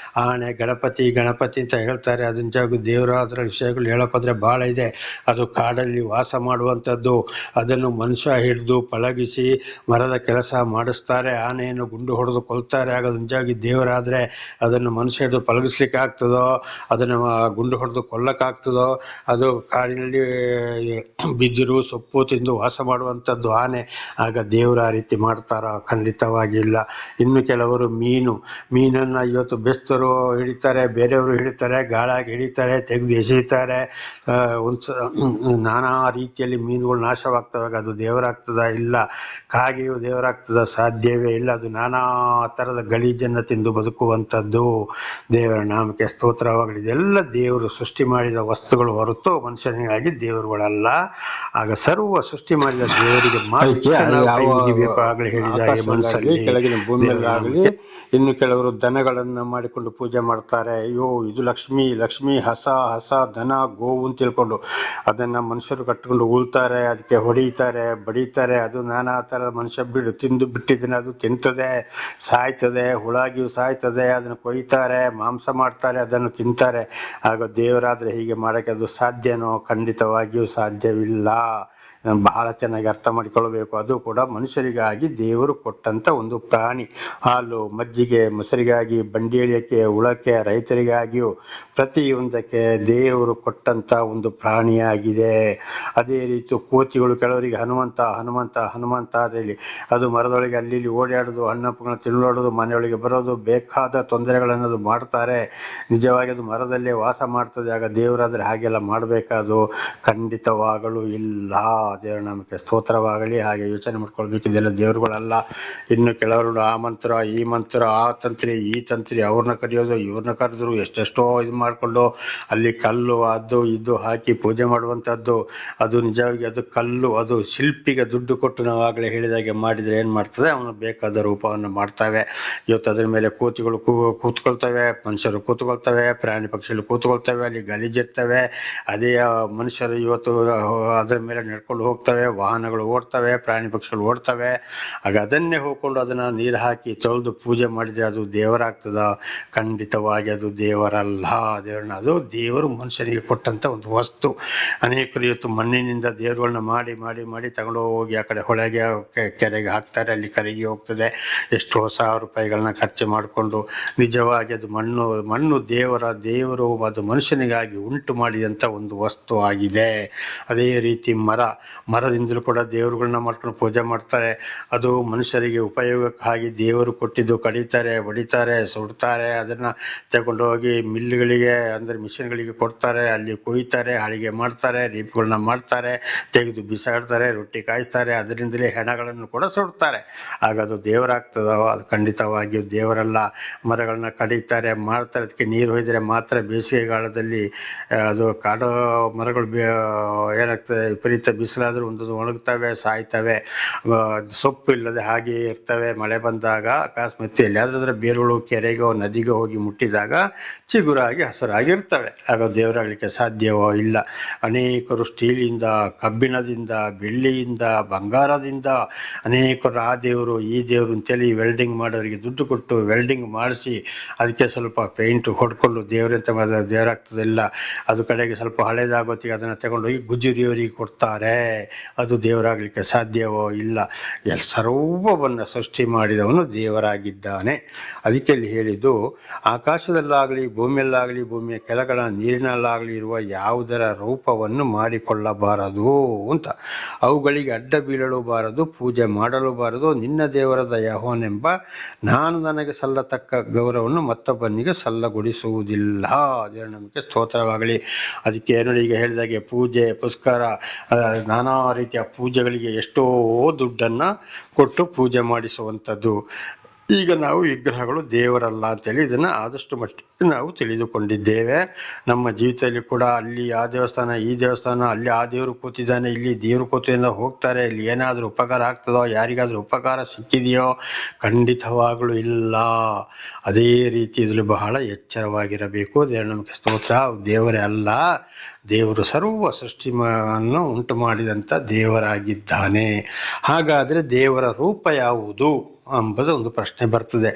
ಆನೆ ಗಣಪತಿ ಗಣಪತಿ ಅಂತ ಹೇಳ್ತಾರೆ. ಅದನ್ನ ಜಾಗ ದೇವರ ಅದರ ವಿಷಯಗಳು ಹೇಳೋಕೋದ್ರೆ ಬಹಳ ಇದೆ. ಅದು ಕಾಡಲ್ಲಿ ವಾಸ ಮಾಡುವಂಥದ್ದು. ಅದನ್ನು ಮನುಷ್ಯ ಹಿಡಿದು ಪಳಗಿಸಿ ಮರದ ಕೆಲಸ ಮಾಡಿಸ್ತಾರೆ. ಆನೆಯನ್ನು ಗುಂಡು ಹೊಡೆದು ಕೊಲ್ತಾರೆ. ಆಗ ನಿಜವಾಗಿ ದೇವರಾದರೆ ಅದನ್ನು ಮನುಷ್ಯ ಹಿಡಿದು ಪಳಗಿಸ್ಲಿಕ್ಕೆ ಆಗ್ತದೋ, ಅದನ್ನು ಗುಂಡು ಹೊಡೆದು ಕೊಲ್ಲಕ್ಕಾಗ್ತದೋ? ಅದು ಕಾಡಿನಲ್ಲಿ ಬಿದಿರು ಸೊಪ್ಪು ತಿಂದು ವಾಸ ಮಾಡುವಂಥದ್ದು ಆನೆ. ಆಗ ದೇವರು ಆ ರೀತಿ ಮಾಡ್ತಾರ? ಖಂಡಿತವಾಗಿ ಇಲ್ಲ. ಇನ್ನು ಕೆಲವರು ಮೀನನ್ನು ಇವತ್ತು ಬೆಸ್ತರು ಹಿಡಿತಾರೆ, ಬೇರೆಯವರು ಹಿಡಿತಾರೆ, ಗಾಳಾಗಿ ಹಿಡಿತಾರೆ, ತೆಗೆದು ಎಸೆಯುತ್ತಾರೆ. ನಾನಾ ರೀತಿಯಲ್ಲಿ ಮೀನುಗಳು ನಾಶವಾಗ್ತವೆ. ಅದು ದೇವರಾಗ್ತದ? ಇಲ್ಲ. ಕಾಗೆಯು ದೇವರಾಗ್ತದ? ಸಾಧ್ಯವೇ ಇಲ್ಲ. ಅದು ನಾನಾ ಥರದ ಗಲೀಜನ್ನು ತಿಂದು ಬದುಕುವಂಥದ್ದು. ದೇವರ ನಾಮಕ್ಕೆ ಸ್ತೋತ್ರವಾಗಲಿ. ಇದೆಲ್ಲ ದೇವರು ಸೃಷ್ಟಿ ಮಾಡಿದ ವಸ್ತುಗಳು ಹೊರತು ಮನುಷ್ಯನಿಗಾಗಿ ದೇವರುಗಳಲ್ಲ. ಆಗ ಸರ್ವ ಸೃಷ್ಟಿ ಮಾಡಿದ ದೇವರಿಗೆ ಮಾತ್ರ ಹೇಳಿದ ಮನಸ್ಸಲ್ಲಿ ಕೆಳಗಿನ ಭೂಮಿಯಲ್ಲಾಗಲಿ. ಇನ್ನು ಕೆಲವರು ದನಗಳನ್ನು ಮಾಡಿಕೊಂಡು ಪೂಜೆ ಮಾಡ್ತಾರೆ. ಅಯ್ಯೋ ಇದು ಲಕ್ಷ್ಮಿ ಹಸ ದನ ಗೋವು ಅಂತ ತಿಳ್ಕೊಂಡು ಅದನ್ನ ಮನುಷ್ಯರು ಕಟ್ಕೊಂಡು ಉಳ್ತಾರೆ, ಅದಕ್ಕೆ ಹೊಡೀತಾರೆ, ಬಡೀತಾರೆ. ಅದು ನಾನಾ ಥರ ಮನುಷ್ಯ ತಿಂದು ಬಿಟ್ಟಿದ್ದನ್ನ ಅದು ತಿಂತದೆ, ಸಾಯ್ತದೆ, ಹುಳಾಗಿಯೂ ಸಾಯ್ತದೆ. ಅದನ್ನು ಕೊಯ್ತಾರೆ, ಮಾಂಸ ಮಾಡ್ತಾರೆ, ಅದನ್ನು ತಿಂತಾರೆ. ಆಗ ದೇವರಾದ್ರೆ ಹೀಗೆ ಮಾಡಕ್ಕೆ ಅದು ಸಾಧ್ಯನೋ? ಖಂಡಿತವಾಗಿಯೂ ಸಾಧ್ಯವಿಲ್ಲ. ಬಹಳ ಚೆನ್ನಾಗಿ ಅರ್ಥ ಮಾಡಿಕೊಳ್ಳಬೇಕು. ಅದು ಕೂಡ ಮನುಷ್ಯರಿಗಾಗಿ ದೇವರು ಕೊಟ್ಟಂತ ಒಂದು ಪ್ರಾಣಿ. ಹಾಲು, ಮಜ್ಜಿಗೆ, ಮೊಸರಿಗಾಗಿ, ಬಂಡಿ ಎಳಿಯಕ್ಕೆ, ಉಳಕ್ಕೆ, ರೈತರಿಗಾಗಿಯೂ ಪ್ರತಿಯೊಂದಕ್ಕೆ ದೇವರು ಕೊಟ್ಟಂತ ಒಂದು ಪ್ರಾಣಿಯಾಗಿದೆ. ಅದೇ ರೀತಿ ಕೋತಿಗಳು ಕೆಲವರಿಗೆ ಹನುಮಂತ ಅಂತ ಹೇಳಿ ಅದು ಮರದೊಳಗೆ ಅಲ್ಲಿ ಓಡಾಡೋದು, ಹಣ್ಣಪ್ಪಗಳನ್ನ ತಿನ್ನೋಡೋದು, ಮನೆಯೊಳಗೆ ಬರೋದು, ಬೇಕಾದ ತೊಂದರೆಗಳನ್ನು ಮಾಡ್ತಾರೆ. ನಿಜವಾಗಿ ಅದು ಮರದಲ್ಲೇ ವಾಸ ಮಾಡ್ತದೆ. ಆಗ ದೇವರಾದ್ರೆ ಹಾಗೆಲ್ಲ ಮಾಡಬೇಕಾದು? ಖಂಡಿತವಾಗಲೂ ಇಲ್ಲ. ದೇವರ ನಾಮಕ್ಕೆ ಸ್ತೋತ್ರವಾಗಲಿ. ಹಾಗೆ ಯೋಚನೆ ಮಾಡ್ಕೊಳ್ಬೇಕು. ಇದೆಲ್ಲ ದೇವರುಗಳಲ್ಲ. ಇನ್ನು ಕೆಲವರು ಆ ಮಂತ್ರ, ಈ ಮಂತ್ರ, ಆ ತಂತ್ರಿ, ಈ ತಂತ್ರಿ, ಅವ್ರನ್ನ ಕರೆಯೋದು, ಇವ್ರನ್ನ ಕರೆದ್ರು, ಎಷ್ಟೆಷ್ಟೋ ಇದು ಮಾಡಿಕೊಂಡು ಅಲ್ಲಿ ಕಲ್ಲು ಅದು ಇದು ಹಾಕಿ ಪೂಜೆ ಮಾಡುವಂಥದ್ದು. ಅದು ನಿಜವಾಗಿ ಅದು ಕಲ್ಲು, ಅದು ಶಿಲ್ಪಿಗೆ ದುಡ್ಡು ಕೊಟ್ಟು ನಾವು ಆಗಲೇ ಹೇಳಿದಾಗೆ ಮಾಡಿದರೆ ಏನು ಮಾಡ್ತದೆ? ಅವನು ಬೇಕಾದ ರೂಪವನ್ನು ಮಾಡ್ತವೆ. ಇವತ್ತು ಅದ್ರ ಮೇಲೆ ಕೋತಿಗಳು ಕೂತ್ಕೊಳ್ತವೆ, ಮನುಷ್ಯರು ಕೂತ್ಕೊಳ್ತವೆ, ಪ್ರಾಣಿ ಪಕ್ಷಿಗಳು ಕೂತ್ಕೊಳ್ತವೆ, ಅಲ್ಲಿ ಗಲೀಜಿರ್ತವೆ. ಅದೇ ಮನುಷ್ಯರು ಇವತ್ತು ಅದರ ಮೇಲೆ ನಡ್ಕೊಂಡು ಹೋಗ್ತವೆ, ವಾಹನಗಳು ಓಡ್ತವೆ, ಪ್ರಾಣಿ ಪಕ್ಷಿಗಳು ಓಡ್ತವೆ. ಆಗ ಅದನ್ನೇ ಹೋಗ್ಕೊಂಡು ಅದನ್ನ ನೀರು ಹಾಕಿ ತೊಳೆದು ಪೂಜೆ ಮಾಡಿದ್ರೆ ಅದು ದೇವರಾಗ್ತದ? ಖಂಡಿತವಾಗಿ ಅದು ದೇವರಲ್ಲ. ಅದು ದೇವರು ಮನುಷ್ಯನಿಗೆ ಕೊಟ್ಟಂತ ಒಂದು ವಸ್ತು. ಅನೇಕರು ಇವತ್ತು ಮಣ್ಣಿನಿಂದ ದೇವರುಗಳನ್ನ ಮಾಡಿ ಮಾಡಿ ಮಾಡಿ ತಗೊಂಡು ಹೋಗಿ ಆ ಕಡೆ ಹೊಳೆಗೆ, ಕೆರೆಗೆ ಹಾಕ್ತಾರೆ. ಅಲ್ಲಿ ಕರಗಿ ಹೋಗ್ತದೆ. ಎಷ್ಟೋ ಸಾವಿರ ರೂಪಾಯಿಗಳನ್ನ ಖರ್ಚು ಮಾಡಿಕೊಂಡು. ನಿಜವಾಗಿ ಅದು ಮಣ್ಣು ದೇವರು ಅದು ಮನುಷ್ಯನಿಗಾಗಿ ಉಂಟು ಮಾಡಿದಂತ ಒಂದು ವಸ್ತು ಆಗಿದೆ. ಅದೇ ರೀತಿ ಮರದಿಂದಲೂ ಕೂಡ ದೇವರುಗಳನ್ನ ಮಾಡ್ಕೊಂಡು ಪೂಜೆ ಮಾಡ್ತಾರೆ. ಅದು ಮನುಷ್ಯರಿಗೆ ಉಪಯೋಗಕ್ಕಾಗಿ ದೇವರು ಕೊಟ್ಟಿದ್ದು. ಕಡಿತಾರೆ, ಹೊಡಿತಾರೆ, ಸುಡ್ತಾರೆ. ಅದನ್ನ ತಗೊಂಡೋಗಿ ಮಿಲ್ಗಳಿಗೆ ಅಂದ್ರೆ ಮಿಷನ್ಗಳಿಗೆ ಕೊಡ್ತಾರೆ. ಅಲ್ಲಿ ಕೊಯ್ತಾರೆ, ಅಡಿಗೆ ಮಾಡ್ತಾರೆ, ದೀಪಗಳನ್ನ ಮಾಡ್ತಾರೆ, ತೆಗೆದು ಬಿಸಾಡ್ತಾರೆ, ರೊಟ್ಟಿ ಕಾಯಿಸ್ತಾರೆ. ಅದರಿಂದಲೇ ಹೆಣಗಳನ್ನು ಕೂಡ ಸುಡ್ತಾರೆ. ಆಗ ಅದು ದೇವರಾಗ್ತದ? ಅದು ಖಂಡಿತವಾಗಿಯೂ ದೇವರಲ್ಲ. ಮರಗಳನ್ನ ಕಡಿತಾರೆ, ಮಾಡ್ತಾರೆ. ಅದಕ್ಕೆ ನೀರು ಹೊಯ್ದರೆ ಮಾತ್ರ ಬೇಸಿಗೆಗಾಲದಲ್ಲಿ ಅದು ಕಾಡು ಮರಗಳು ಏನಾಗ್ತದೆ, ವಿಪರೀತ ಬಿಸಿಲಾದ್ರೂ ಒಂದೊಂದು ಒಣಗ್ತವೆ, ಸಾಯ್ತವೆ, ಸೊಪ್ಪು ಇಲ್ಲದೆ ಹಾಗೆ ಇರ್ತವೆ. ಮಳೆ ಬಂದಾಗ ಅಕಸ್ಮಾತ್ ಎಲ್ಲಿಯಾದ್ರೆ ಬೇರುಗಳು ಕೆರೆಗೋ ನದಿಗೋ ಹೋಗಿ ಮುಟ್ಟಿದಾಗ ಚಿಗುರಾಗಿ ಹಸಿರಾಗಿರ್ತವೆ. ಆಗ ದೇವರಾಗಲಿಕ್ಕೆ ಸಾಧ್ಯವೋ? ಇಲ್ಲ. ಅನೇಕರು ಸ್ಟೀಲಿಂದ, ಕಬ್ಬಿಣದಿಂದ, ಬೆಳ್ಳಿಯಿಂದ, ಬಂಗಾರದಿಂದ ಅನೇಕರು ಆ ದೇವರು ಈ ದೇವರು ಅಂತೇಳಿ ವೆಲ್ಡಿಂಗ್ ಮಾಡೋರಿಗೆ ದುಡ್ಡು ಕೊಟ್ಟು ವೆಲ್ಡಿಂಗ್ ಮಾಡಿಸಿ ಅದಕ್ಕೆ ಸ್ವಲ್ಪ ಪೇಂಟ್ ಹೊಡ್ಕೊಂಡು ದೇವರಂತ ದೇವರಾಗ್ತದಿಲ್ಲ. ಅದು ಕಡೆಗೆ ಸ್ವಲ್ಪ ಹಳೇದಾಗೋತ್ತಿಗೆ ಅದನ್ನು ತಗೊಂಡೋಗಿ ಗುಜರಿಯವರಿಗೆ ಕೊಡ್ತಾರೆ. ಅದು ದೇವರಾಗಲಿಕ್ಕೆ ಸಾಧ್ಯವೋ? ಇಲ್ಲ. ಸರ್ವವನ್ನು ಸೃಷ್ಟಿ ಮಾಡಿದವನು ದೇವರಾಗಿದ್ದಾನೆ. ಅದಕ್ಕೆ ಅಲ್ಲಿ ಹೇಳಿದ್ದು, ಆಕಾಶದಲ್ಲಾಗಲಿ ಭೂಮಿಯಲ್ಲಾಗಲಿ ಭೂಮಿಯ ಕೆಳಗಣ ನೀರಿನಲ್ಲಾಗಲಿ ಇರುವ ಯಾವುದರ ರೂಪವನ್ನು ಮಾಡಿಕೊಳ್ಳಬಾರದು ಅಂತ. ಅವುಗಳಿಗೆ ಅಡ್ಡ ಬೀಳಲು ಬಾರದು, ಪೂಜೆ ಮಾಡಲು ಬಾರದು. ನಿನ್ನ ದೇವರಾದ ಯೆಹೋವನೆಂಬ ನಾನು ನನಗೆ ಸಲ್ಲತಕ್ಕ ಗೌರವವನ್ನು ಮತ್ತೊಬ್ಬನಿಗೆ ಸಲ್ಲಗೊಡಿಸುವುದಿಲ್ಲ. ದೇವರ ನಮಗೆ ಸ್ತೋತ್ರವಾಗಲಿ. ಅದಕ್ಕೆ ನೋಡಿ, ಈಗ ಹೇಳಿದಾಗೆ ಪೂಜೆ ಪುಸ್ಕರ, ನಾನಾ ರೀತಿಯ ಪೂಜೆಗಳಿಗೆ ಎಷ್ಟೋ ದುಡ್ಡನ್ನು ಕೊಟ್ಟು ಪೂಜೆ ಮಾಡಿಸುವಂಥದ್ದು. ಈಗ ನಾವು ವಿಗ್ರಹಗಳು ದೇವರಲ್ಲ ಅಂತೇಳಿ ಇದನ್ನು ಆದಷ್ಟು ಮಟ್ಟಿಗೆ ನಾವು ತಿಳಿದುಕೊಂಡಿದ್ದೇವೆ. ನಮ್ಮ ಜೀವಿತದಲ್ಲಿ ಕೂಡ ಅಲ್ಲಿ ಆ ದೇವಸ್ಥಾನ ಈ ದೇವಸ್ಥಾನ, ಅಲ್ಲಿ ಆ ದೇವರು ಕೂತಿದ್ದಾನೆ, ಇಲ್ಲಿ ದೇವರು ಕೂತಿಂದ ಹೋಗ್ತಾರೆ, ಇಲ್ಲಿ ಏನಾದರೂ ಉಪಕಾರ ಆಗ್ತದೋ, ಯಾರಿಗಾದ್ರೂ ಉಪಕಾರ ಸಿಕ್ಕಿದೆಯೋ? ಖಂಡಿತವಾಗಲೂ ಇಲ್ಲ. ಅದೇ ರೀತಿ ಇದರಲ್ಲಿ ಬಹಳ ಎಚ್ಚರವಾಗಿರಬೇಕು. ದೇವರ ನಮಗೆ ಸ್ತೋತ್ರ. ದೇವರೇ ಅಲ್ಲ, ದೇವರು ಸರ್ವ ಸೃಷ್ಟಿಯನ್ನು ಉಂಟು ಮಾಡಿದಂಥ ದೇವರಾಗಿದ್ದಾನೆ. ಹಾಗಾದರೆ ದೇವರ ರೂಪ ಯಾವುದು ಎಂಬುದು ಒಂದು ಪ್ರಶ್ನೆ ಬರ್ತದೆ.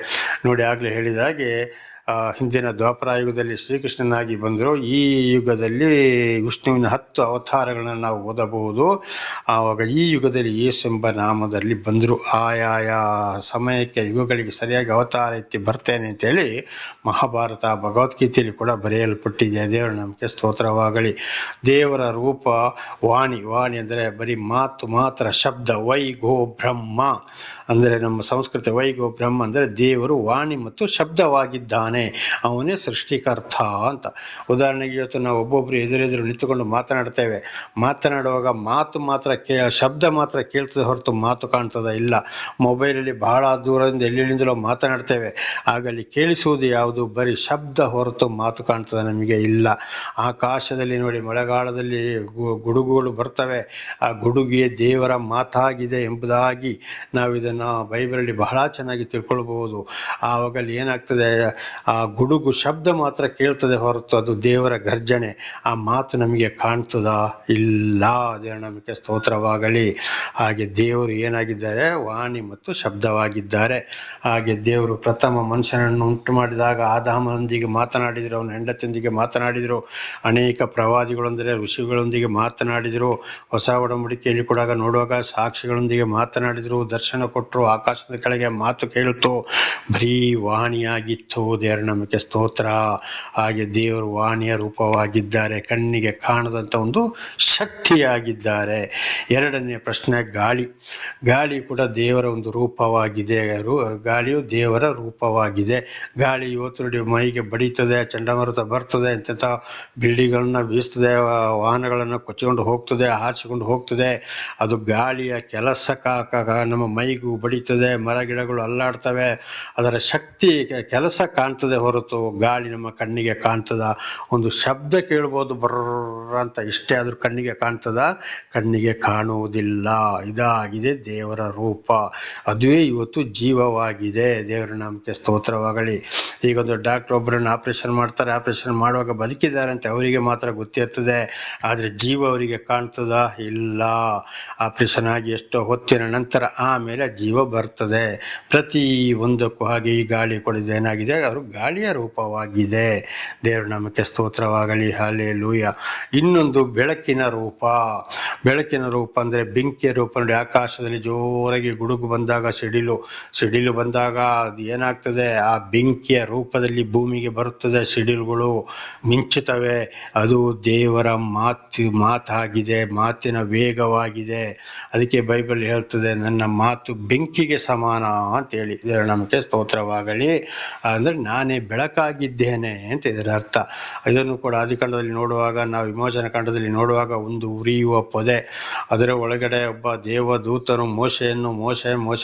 ನೋಡಿ, ಆಗಲೇ ಹೇಳಿದ ಹಾಗೆ ಹಿಂದಿನ ದ್ವಾಪರಾಯುಗದಲ್ಲಿ ಶ್ರೀಕೃಷ್ಣನಾಗಿ ಬಂದರು. ಈ ಯುಗದಲ್ಲಿ ವಿಷ್ಣುವಿನ 10 ಅವತಾರಗಳನ್ನು ನಾವು ಓದಬಹುದು. ಆವಾಗ ಈ ಯುಗದಲ್ಲಿ ಯೇಸು ಎಂಬ ನಾಮದಲ್ಲಿ ಬಂದರು. ಆಯಾಯ ಸಮಯಕ್ಕೆ ಯುಗಗಳಿಗೆ ಸರಿಯಾಗಿ ಅವತಾರ ಎತ್ತಿ ಬರ್ತೇನೆ ಅಂತೇಳಿ ಮಹಾಭಾರತ ಭಗವದ್ಗೀತೆಯಲ್ಲಿ ಕೂಡ ಬರೆಯಲ್ಪಟ್ಟಿದೆ. ದೇವರ ನಮಗೆ ಸ್ತೋತ್ರವಾಗಲಿ. ದೇವರ ರೂಪ ವಾಣಿ. ವಾಣಿ ಅಂದರೆ ಬರೀ ಮಾತು ಮಾತ್ರ, ಶಬ್ದ. ವೈಗೋ ಬ್ರಹ್ಮ ಅಂದರೆ ನಮ್ಮ ಸಂಸ್ಕೃತಿ ವೈಗೋ ಬ್ರಹ್ಮ ಅಂದರೆ ದೇವರು ವಾಣಿ ಮತ್ತು ಶಬ್ದವಾಗಿದ್ದಾನೆ, ಅವನೇ ಸೃಷ್ಟಿಕರ್ತ ಅಂತ. ಉದಾಹರಣೆಗೆ ಇವತ್ತು ನಾವು ಒಬ್ಬೊಬ್ಬರು ಎದುರೆದುರು ನಿಂತುಕೊಂಡು ಮಾತನಾಡ್ತೇವೆ. ಮಾತನಾಡುವಾಗ ಮಾತು ಮಾತ್ರ ಶಬ್ದ ಮಾತ್ರ ಕೇಳ್ತದೆ ಹೊರತು ಮಾತು ಕಾಣ್ತದ ಇಲ್ಲ. ಮೊಬೈಲಲ್ಲಿ ಬಹಳ ದೂರದಿಂದ ಎಲ್ಲೆಲ್ಲಿಂದಲೋ ಮಾತನಾಡ್ತೇವೆ, ಆಗ ಅಲ್ಲಿ ಕೇಳಿಸುವುದು ಯಾವುದು? ಬರೀ ಶಬ್ದ ಹೊರತು ಮಾತು ಕಾಣ್ತದೆ ನಮಗೆ ಇಲ್ಲ. ಆಕಾಶದಲ್ಲಿ ನೋಡಿ, ಮಳೆಗಾಲದಲ್ಲಿ ಗುಡುಗುಗಳು ಬರ್ತವೆ. ಆ ಗುಡುಗಿಯೇ ದೇವರ ಮಾತಾಗಿದೆ ಎಂಬುದಾಗಿ ನಾವು ಇದನ್ನು ಬೈಬಲಲ್ಲಿ ಬಹಳ ಚೆನ್ನಾಗಿ ತಿಳ್ಕೊಳ್ಬಹುದು. ಆವಾಗ ಅಲ್ಲಿ ಏನಾಗ್ತದೆ? ಆ ಗುಡುಗು ಶಬ್ದ ಮಾತ್ರ ಕೇಳ್ತದೆ ಹೊರತು ಅದು ದೇವರ ಗರ್ಜನೆ, ಆ ಮಾತು ನಮಗೆ ಕಾಣ್ತದ ಇಲ್ಲ. ದೇವರ ನಮಗೆ ಸ್ತೋತ್ರವಾಗಲಿ. ಹಾಗೆ ದೇವರು ಏನಾಗಿದ್ದಾರೆ? ವಾಣಿ ಮತ್ತು ಶಬ್ದವಾಗಿದ್ದಾರೆ. ಹಾಗೆ ದೇವರು ಪ್ರಥಮ ಮನುಷ್ಯನನ್ನು ಉಂಟು ಮಾಡಿದಾಗ ಆದಾಮನೊಂದಿಗೆ ಮಾತನಾಡಿದರು, ಅವನ ಹೆಂಡತಿಯೊಂದಿಗೆ ಮಾತನಾಡಿದರು, ಅನೇಕ ಪ್ರವಾದಿಗಳೊಂದಿಗೆ ಋಷಿಗಳೊಂದಿಗೆ ಮಾತನಾಡಿದರು, ಹೊಸ ಒಡಂಬಡಿಕೆಯಲ್ಲಿ ಕೂಡ ನೋಡುವಾಗ ಸಾಕ್ಷಿಗಳೊಂದಿಗೆ ಮಾತನಾಡಿದರು, ದರ್ಶನ ಕೊಟ್ಟರು, ಆಕಾಶದ ಕೆಳಗೆ ಮಾತು ಕೇಳಿತು, ಬರೀ ವಾಣಿಯಾಗಿತ್ತು. ದೇವರ ನಮಗೆ ಸ್ತೋತ್ರ. ಹಾಗೆ ದೇವರು ವಾಣಿಯ ರೂಪವಾಗಿದ್ದಾರೆ, ಕಣ್ಣಿಗೆ ಕಾಣದಂಥ ಒಂದು ಶಕ್ತಿಯಾಗಿದ್ದಾರೆ. ಎರಡನೇ ಪ್ರಶ್ನೆ ಗಾಳಿ. ಗಾಳಿ ಕೂಡ ದೇವರ ಒಂದು ರೂಪವಾಗಿದೆ. ಗಾಳಿಯು ದೇವರ ರೂಪವಾಗಿದೆ. ಗಾಳಿ ಇವತ್ತು ನೋಡಿ ಮೈಗೆ ಬಡೀತದೆ, ಚಂಡಮಾರುತ ಬರ್ತದೆ, ಇಂಥ ಬಿಲ್ಡಿಂಗ್ಗಳನ್ನ ಬೀಸ್ತದೆ, ವಾಹನಗಳನ್ನು ಕೊಚ್ಚಿಕೊಂಡು ಹೋಗ್ತದೆ, ಹಾರಿಸಿಕೊಂಡು ಹೋಗ್ತದೆ. ಅದು ಗಾಳಿಯ ಕೆಲಸಕ್ಕಾಗ ನಮ್ಮ ಮೈಗೂ ಬಡೀತದೆ, ಮರ ಗಿಡಗಳು ಅಲ್ಲಾಡ್ತವೆ, ಅದರ ಶಕ್ತಿ ಕೆಲಸ ಕಾಣ್ತದೆ ಹೊರತು ಗಾಳಿ ನಮ್ಮ ಕಣ್ಣಿಗೆ ಕಾಣ್ತದ? ಒಂದು ಶಬ್ದ ಕೇಳ್ಬೋದು ಬರ್ರ ಅಂತ, ಇಷ್ಟೇ ಆದರೂ ಕಣ್ಣಿಗೆ ಕಾಣ್ತದ? ಕಣ್ಣಿಗೆ ಕಾಣುವುದಿಲ್ಲ. ಇದಾಗಿದೆ ದೇವರ ರೂಪ. ಅದುವೇ ಇವತ್ತು ಜೀವವಾಗಿದೆ. ದೇವರ ನಾಮಕ್ಕೆ ಸ್ತೋತ್ರವಾಗಲಿ. ಈಗ ಒಂದು ಡಾಕ್ಟರ್ ಒಬ್ಬರನ್ನು ಆಪರೇಷನ್ ಮಾಡ್ತಾರೆ, ಆಪರೇಷನ್ ಮಾಡುವಾಗ ಬದುಕಿದ್ದಾರೆ ಅಂತ ಅವರಿಗೆ ಮಾತ್ರ ಗೊತ್ತಿರ್ತದೆ, ಆದರೆ ಜೀವ ಅವರಿಗೆ ಕಾಣ್ತದ? ಇಲ್ಲ. ಆಪರೇಷನ್ ಆಗಿ ಎಷ್ಟೋ ಹೊತ್ತಿನ ನಂತರ ಆಮೇಲೆ ಜೀವ ಬರ್ತದೆ. ಪ್ರತಿ ಒಂದಕ್ಕೂ ಹಾಗೆ ಈ ಗಾಳಿ ಕೊಡಿದ ಏನಾಗಿದೆ? ಅವರು ಗಾಳಿಯ ರೂಪವಾಗಿದೆ. ದೇವರ ನಾಮಕ್ಕೆ ಸ್ತೋತ್ರವಾಗಲಿ. ಹಲ್ಲೆಲೂಯ. ಇನ್ನೊಂದು ಬೆಳಕಿನ ರೂಪ. ಬೆಳಕಿನ ರೂಪ ಅಂದರೆ ಬೆಂಕಿಯ ರೂಪ. ನೋಡಿ, ಆಕಾಶದಲ್ಲಿ ಜೋರಾಗಿ ಗುಡುಗು ಬಂದಾಗ, ಸಿಡಿಲು ಬಂದಾಗ ಅದು ಏನಾಗ್ತದೆ? ಆ ಬೆಂಕಿಯ ರೂಪದಲ್ಲಿ ಭೂಮಿಗೆ ಬರುತ್ತದೆ, ಸಿಡಿಲುಗಳು ಮಿಂಚುತ್ತವೆ. ಅದು ದೇವರ ಮಾತಾಗಿದೆ, ಮಾತಿನ ವೇಗವಾಗಿದೆ. ಅದಕ್ಕೆ ಬೈಬಲ್ ಹೇಳ್ತದೆ, ನನ್ನ ಮಾತು ಬೆಂಕಿಗೆ ಸಮಾನ ಅಂತೇಳಿ. ದೇವರ ನಮಗೆ ಸ್ತೋತ್ರವಾಗಲಿ. ಅಂದರೆ ನಾನೇ ಬೆಳಕಾಗಿದ್ದೇನೆ ಅಂತ ಇದರ ಅರ್ಥ. ಇದನ್ನು ಕೂಡ ಆದಿಕಾಂಡದಲ್ಲಿ ನೋಡುವಾಗ, ನಾವು ವಿಮೋಚನ ಕಾಂಡದಲ್ಲಿ ನೋಡುವಾಗ ಒಂದು ಉರಿಯುವ ಪೊದೆ, ಅದರ ಒಳಗಡೆ ಒಬ್ಬ ದೇವದೂತನು ಮೋಶೆ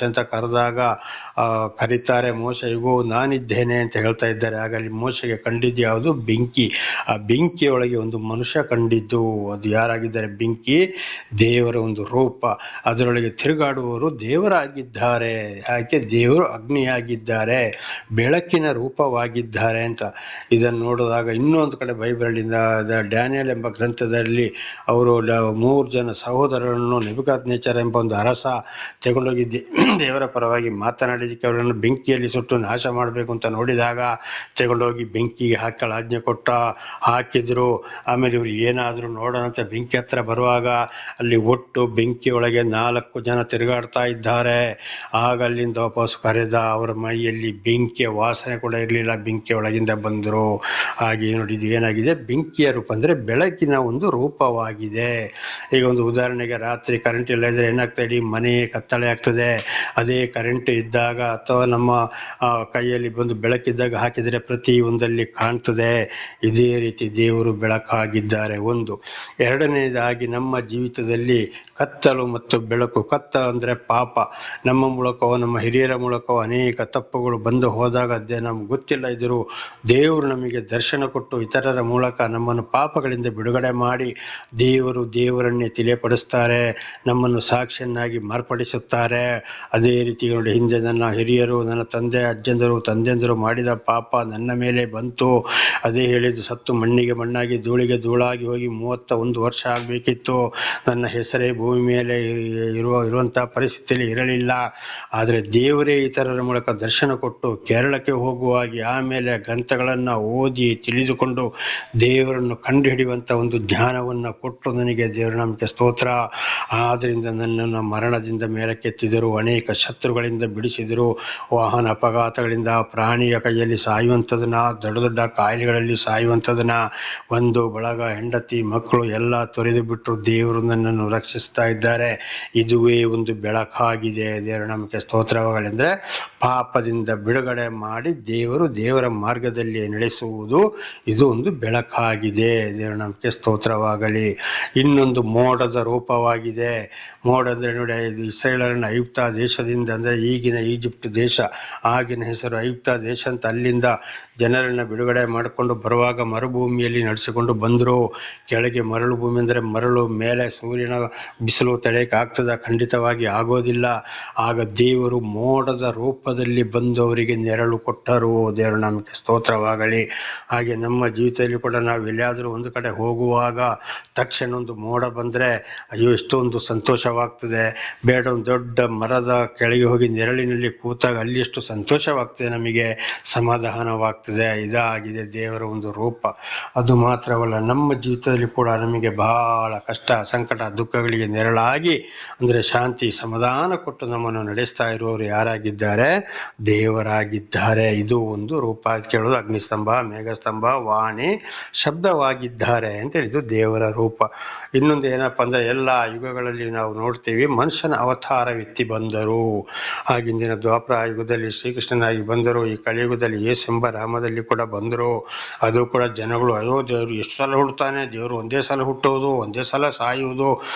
ಅಂತ ಕರೆದಾಗ ಕರೀತಾರೆ. ಮೋಶೆ ಇಗೋ ನಾನಿದ್ದೇನೆ ಅಂತ ಹೇಳ್ತಾ ಇದ್ದಾರೆ. ಆಗ ಅಲ್ಲಿ ಮೋಶೆಗೆ ಕಂಡಿದ್ದು ಯಾವುದು? ಬೆಂಕಿ. ಆ ಬೆಂಕಿಯೊಳಗೆ ಒಂದು ಮನುಷ್ಯ ಕಂಡಿದ್ದು. ಅದು ಯಾರಾಗಿದ್ದಾರೆ? ಬೆಂಕಿ ದೇವರ ಒಂದು ರೂಪ. ಅದರೊಳಗೆ ತಿರುಗಾಡುವವರು ದೇವರಾಗಿದ್ದಾರೆ. ಯಾಕೆ? ದೇವರು ಅಗ್ನಿಯಾಗಿದ್ದಾರೆ, ಬೆಳಕಿನ ರೂಪವಾಗಿದ್ದಾರೆ ಅಂತ. ಇದನ್ನು ನೋಡಿದಾಗ ಇನ್ನೊಂದು ಕಡೆ ಬೈಬಲಿಂದ ಡ್ಯಾನಿಯಲ್ ಎಂಬ ಗ್ರಂಥದಲ್ಲಿ ಅವರು 3 ಜನ ಸಹೋದರರನ್ನು ನೆಬೂಕದ್ನೆಚ್ಚರ್ ಎಂಬ ಒಂದು ಅರಸ ತಗೊಂಡೋಗಿ ದೇವರ ಪರವಾಗಿ ಮಾತನಾಡಿದಕ್ಕೆ ಅವರನ್ನು ಬೆಂಕಿಯಲ್ಲಿ ಸುಟ್ಟು ನಾಶ ಮಾಡಬೇಕು ಅಂತ ನೋಡಿದಾಗ ತಗೊಂಡೋಗಿ ಬೆಂಕಿಗೆ ಆಜ್ಞೆ ಹಾಕಿದ್ರು. ಆಮೇಲೆ ಇವರು ಏನಾದರೂ ನೋಡೋಣ ಅಂತ ಬೆಂಕಿ ಹತ್ರ ಬರುವಾಗ ಅಲ್ಲಿ ಒಟ್ಟು ಬೆಂಕಿಯೊಳಗೆ 4 ಜನ ತಿರುಗಾಡ್ತಾ ಇದ್ದಾರೆ. ಆಗ ಅಲ್ಲಿಂದ ವಾಪಸ್ ಕರೆದ. ಅವರ ಮೈಯಲ್ಲಿ ಬೆಂಕಿಯ ವಾಸನೆ ಕೂಡ ಇರಲಿಲ್ಲ, ಬೆಂಕಿಯ ಒಳಗಿಂದ ಬಂದರು. ಹಾಗೆ ನೋಡಿ, ಇದು ಏನಾಗಿದೆ? ಬೆಂಕಿಯ ರೂಪ ಅಂದರೆ ಬೆಳಕಿನ ಒಂದು ರೂಪವಾಗಿದೆ. ಈಗ ಒಂದು ಉದಾಹರಣೆಗೆ ರಾತ್ರಿ ಕರೆಂಟ್ ಇಲ್ಲ ಇದ್ರೆ ಏನಾಗ್ತದೆ? ಇಡೀ ಮನೆ ಕತ್ತಲೆ ಆಗ್ತದೆ. ಅದೇ ಕರೆಂಟ್ ಇದ್ದಾಗ ಅಥವಾ ನಮ್ಮ ಕೈಯಲ್ಲಿ ಬಂದು ಬೆಳಕಿದ್ದಾಗ ಹಾಕಿದರೆ ಪ್ರತಿ ಒಂದಲ್ಲಿ ಕಾಣ್ತದೆ. ಇದೇ ರೀತಿ ದೇವರು ಬೆಳಕಾಗಿದ್ದಾರೆ. ಒಂದು. ಎರಡನೇದಾಗಿ ನಮ್ಮ ಜೀವಿತದಲ್ಲಿ ಕತ್ತಲು ಮತ್ತು ಬೆಳಕು. ಕತ್ತಲು ಅಂದರೆ ಪಾಪ. ನಮ್ಮ ಮೂಲಕವೋ ನಮ್ಮ ಹಿರಿಯರ ಮೂಲಕವೋ ಅನೇಕ ತಪ್ಪುಗಳು ಬಂದು ಹೋದಾಗ ಅದೇ ನಮ್ಗೆ ಗೊತ್ತಿಲ್ಲ ಇದ್ದರೂ ದೇವರು ನಮಗೆ ದರ್ಶನ ಕೊಟ್ಟು ಇತರರ ಮೂಲಕ ನಮ್ಮನ್ನು ಪಾಪಗಳಿಂದ ಬಿಡುಗಡೆ ಮಾಡಿ ದೇವರನ್ನೇ ತಿಳಿಯಪಡಿಸ್ತಾರೆ, ನಮ್ಮನ್ನು ಸಾಕ್ಷಿಯನ್ನಾಗಿ ಮಾರ್ಪಡಿಸುತ್ತಾರೆ. ಅದೇ ರೀತಿ ನೋಡಿ, ಹಿಂದೆ ನನ್ನ ಹಿರಿಯರು, ನನ್ನ ತಂದೆಯಂದಿರು ಮಾಡಿದ ಪಾಪ ನನ್ನ ಮೇಲೆ ಬಂತು. ಅದೇ ಹೇಳಿದ್ದು, ಸತ್ತು ಮಣ್ಣಿಗೆ ಮಣ್ಣಾಗಿ ಧೂಳಿಗೆ ಧೂಳಾಗಿ ಹೋಗಿ 31 ವರ್ಷ ಆಗಬೇಕಿತ್ತು. ನನ್ನ ಹೆಸರೇ ಭೂಮಿ ಮೇಲೆ ಇರುವಂಥ ಪರಿಸ್ಥಿತಿಯಲ್ಲಿ ಇರಲಿಲ್ಲ. ಆದರೆ ದೇವರೇ ಇತರರ ಮೂಲಕ ದರ್ಶನ ಕೊಟ್ಟು ಕೇರಳಕ್ಕೆ ಹೋಗುವಾಗಿ ಆಮೇಲೆ ಗ್ರಂಥಗಳನ್ನು ಓದಿ ತಿಳಿದುಕೊಂಡು ದೇವರನ್ನು ಕಂಡುಹಿಡಿಯುವಂಥ ಒಂದು ಜ್ಞಾನವನ್ನು ಕೊಟ್ಟು ನನಗೆ ದೇವರ ನಮಗೆ ಸ್ತೋತ್ರ. ಆದ್ದರಿಂದ ನನ್ನನ್ನು ಮರಣದಿಂದ ಮೇಲಕ್ಕೆತ್ತಿದರು, ಅನೇಕ ಶತ್ರುಗಳಿಂದ ಬಿಡಿಸಿದರು, ವಾಹನ ಅಪಘಾತಗಳಿಂದ, ಪ್ರಾಣಿಯ ಕೈಯಲ್ಲಿ ಸಾಯುವಂಥದನ್ನ, ದೊಡ್ಡ ದೊಡ್ಡ ಕಾಯಿಲೆಗಳಲ್ಲಿ ಸಾಯುವಂಥದನ್ನ, ಒಂದು ಬಳಗ, ಹೆಂಡತಿ, ಮಕ್ಕಳು ಎಲ್ಲ ತೊರೆದು ಬಿಟ್ಟು ದೇವರು ನನ್ನನ್ನು ರಕ್ಷಿಸ್ತಾ ಇದ್ದಾರೆ. ಇದುವೇ ಒಂದು ಬೆಳಕಾಗಿದೆ. ದೇವರ ನಮಗೆ ಸ್ತೋತ್ರಗಳೆಂದರೆ ಪಾಪದಿಂದ ಬಿಡುಗಡೆ ಮಾಡಿ ದೇವರ ಮಾರ್ಗದಲ್ಲಿ ನಡೆಸುವುದು, ಇದು ಒಂದು ಬೆಳಕಾಗಿದೆ. ದೇವರ ನಮಗೆ ಸ್ತೋತ್ರವಾಗಲಿ. ಇನ್ನೊಂದು ಮೋಡದ ರೂಪವಾಗಿದೆ. ಮೋಡದ ನೋಡಿ, ಇಸ್ರಾಯೇಲರನ್ನು ಐಗುಪ್ತ ದೇಶದಿಂದ, ಅಂದರೆ ಈಗಿನ ಈಜಿಪ್ಟ್ ದೇಶ, ಆಗಿನ ಹೆಸರು ಐಗುಪ್ತ ದೇಶ ಅಂತ, ಅಲ್ಲಿಂದ ಜನರನ್ನು ಬಿಡುಗಡೆ ಮಾಡಿಕೊಂಡು ಬರುವಾಗ ಮರುಭೂಮಿಯಲ್ಲಿ ನಡೆಸಿಕೊಂಡು ಬಂದರು. ಕೆಳಗೆ ಮರಳು ಭೂಮಿ, ಅಂದರೆ ಮರಳು, ಮೇಲೆ ಸೂರ್ಯನ ಬಿಸಿಲು ತಡೆಯಕ್ಕೆ ಆಗ್ತದ? ಖಂಡಿತವಾಗಿ ಆಗೋದಿಲ್ಲ. ಆಗ ದೇವರು ಮೋಡದ ರೂಪದಲ್ಲಿ ಬಂದು ಅವರಿಗೆ ನೆರಳು ಕೊಟ್ಟರು. ದೇವರು ನಮಗೆ ಸ್ತೋತ್ರವಾಗಲಿ. ಹಾಗೆ ನಮ್ಮ ಜೀವಿತದಲ್ಲಿ ಕೂಡ ನಾವು ಎಲ್ಲಿಯಾದರೂ ಒಂದು ಕಡೆ ಹೋಗುವಾಗ ತಕ್ಷಣ ಒಂದು ಮೋಡ ಬಂದರೆ ಅಯ್ಯೋ ಎಷ್ಟೊಂದು ಸಂತೋಷವಾಗ್ತದೆ. ಬೇಡ, ಒಂದು ದೊಡ್ಡ ಮರದ ಕೆಳಗೆ ಹೋಗಿ ನೆರಳಿನಲ್ಲಿ ಕೂತಾಗ ಅಲ್ಲಿ ಎಷ್ಟು ಸಂತೋಷವಾಗ್ತದೆ, ನಮಗೆ ಸಮಾಧಾನವಾಗ್ತದೆ. ಇದಾಗಿದೆ ದೇವರ ಒಂದು ರೂಪ. ಅದು ಮಾತ್ರವಲ್ಲ, ನಮ್ಮ ಜೀವಿತದಲ್ಲಿ ಕೂಡ ನಮಗೆ ಬಹಳ ಕಷ್ಟ, ಸಂಕಟ, ದುಃಖಗಳಿಗೆ ನೆರಳಾಗಿ, ಅಂದರೆ ಶಾಂತಿ, ಸಮಾಧಾನ ಕೊಟ್ಟು ನಮ್ಮನ್ನು ನಡೆಸ್ತಾ ಇರುವವರು ಯಾರಾಗಿದ್ದಾರೆ? ದೇವರಾಗಿದ್ದಾರೆ. ಇದು ಒಂದು ರೂಪ. ಕೇಳೋದು ಅಗ್ನಿಸ್ತಂಭ, ಮೇಘಸ್ತಂಭ, ವಾಣಿ, ಶಬ್ದವಾಗಿದ್ದಾರೆ ಅಂತ ಹೇಳಿದ್ದು ದೇವರ ರೂಪ. ಇನ್ನೊಂದು ಏನಪ್ಪ ಅಂದರೆ, ಎಲ್ಲ ಯುಗಗಳಲ್ಲಿ ನಾವು ನೋಡ್ತೀವಿ ಮನುಷ್ಯನ ಅವತಾರವೆತ್ತಿ ಬಂದರು. ಆಗಿನ ದ್ವಾಪರ ಯುಗದಲ್ಲಿ ಶ್ರೀಕೃಷ್ಣನಾಗಿ ಬಂದರು, ಈ ಕಲಿಯುಗದಲ್ಲಿ ಯೇಸೆಂಬ ರಾಮದಲ್ಲಿ ಕೂಡ ಬಂದರು. ಅದು ಕೂಡ ಜನಗಳು ಅಯ್ಯೋ ದೇವರು ಎಷ್ಟು ಸಲ ಹುಡ್ತಾನೆ, ದೇವರು ಒಂದೇ ಸಲ ಹುಟ್ಟೋದು, ಒಂದೇ ಸಲ ಸಾಯುವುದು,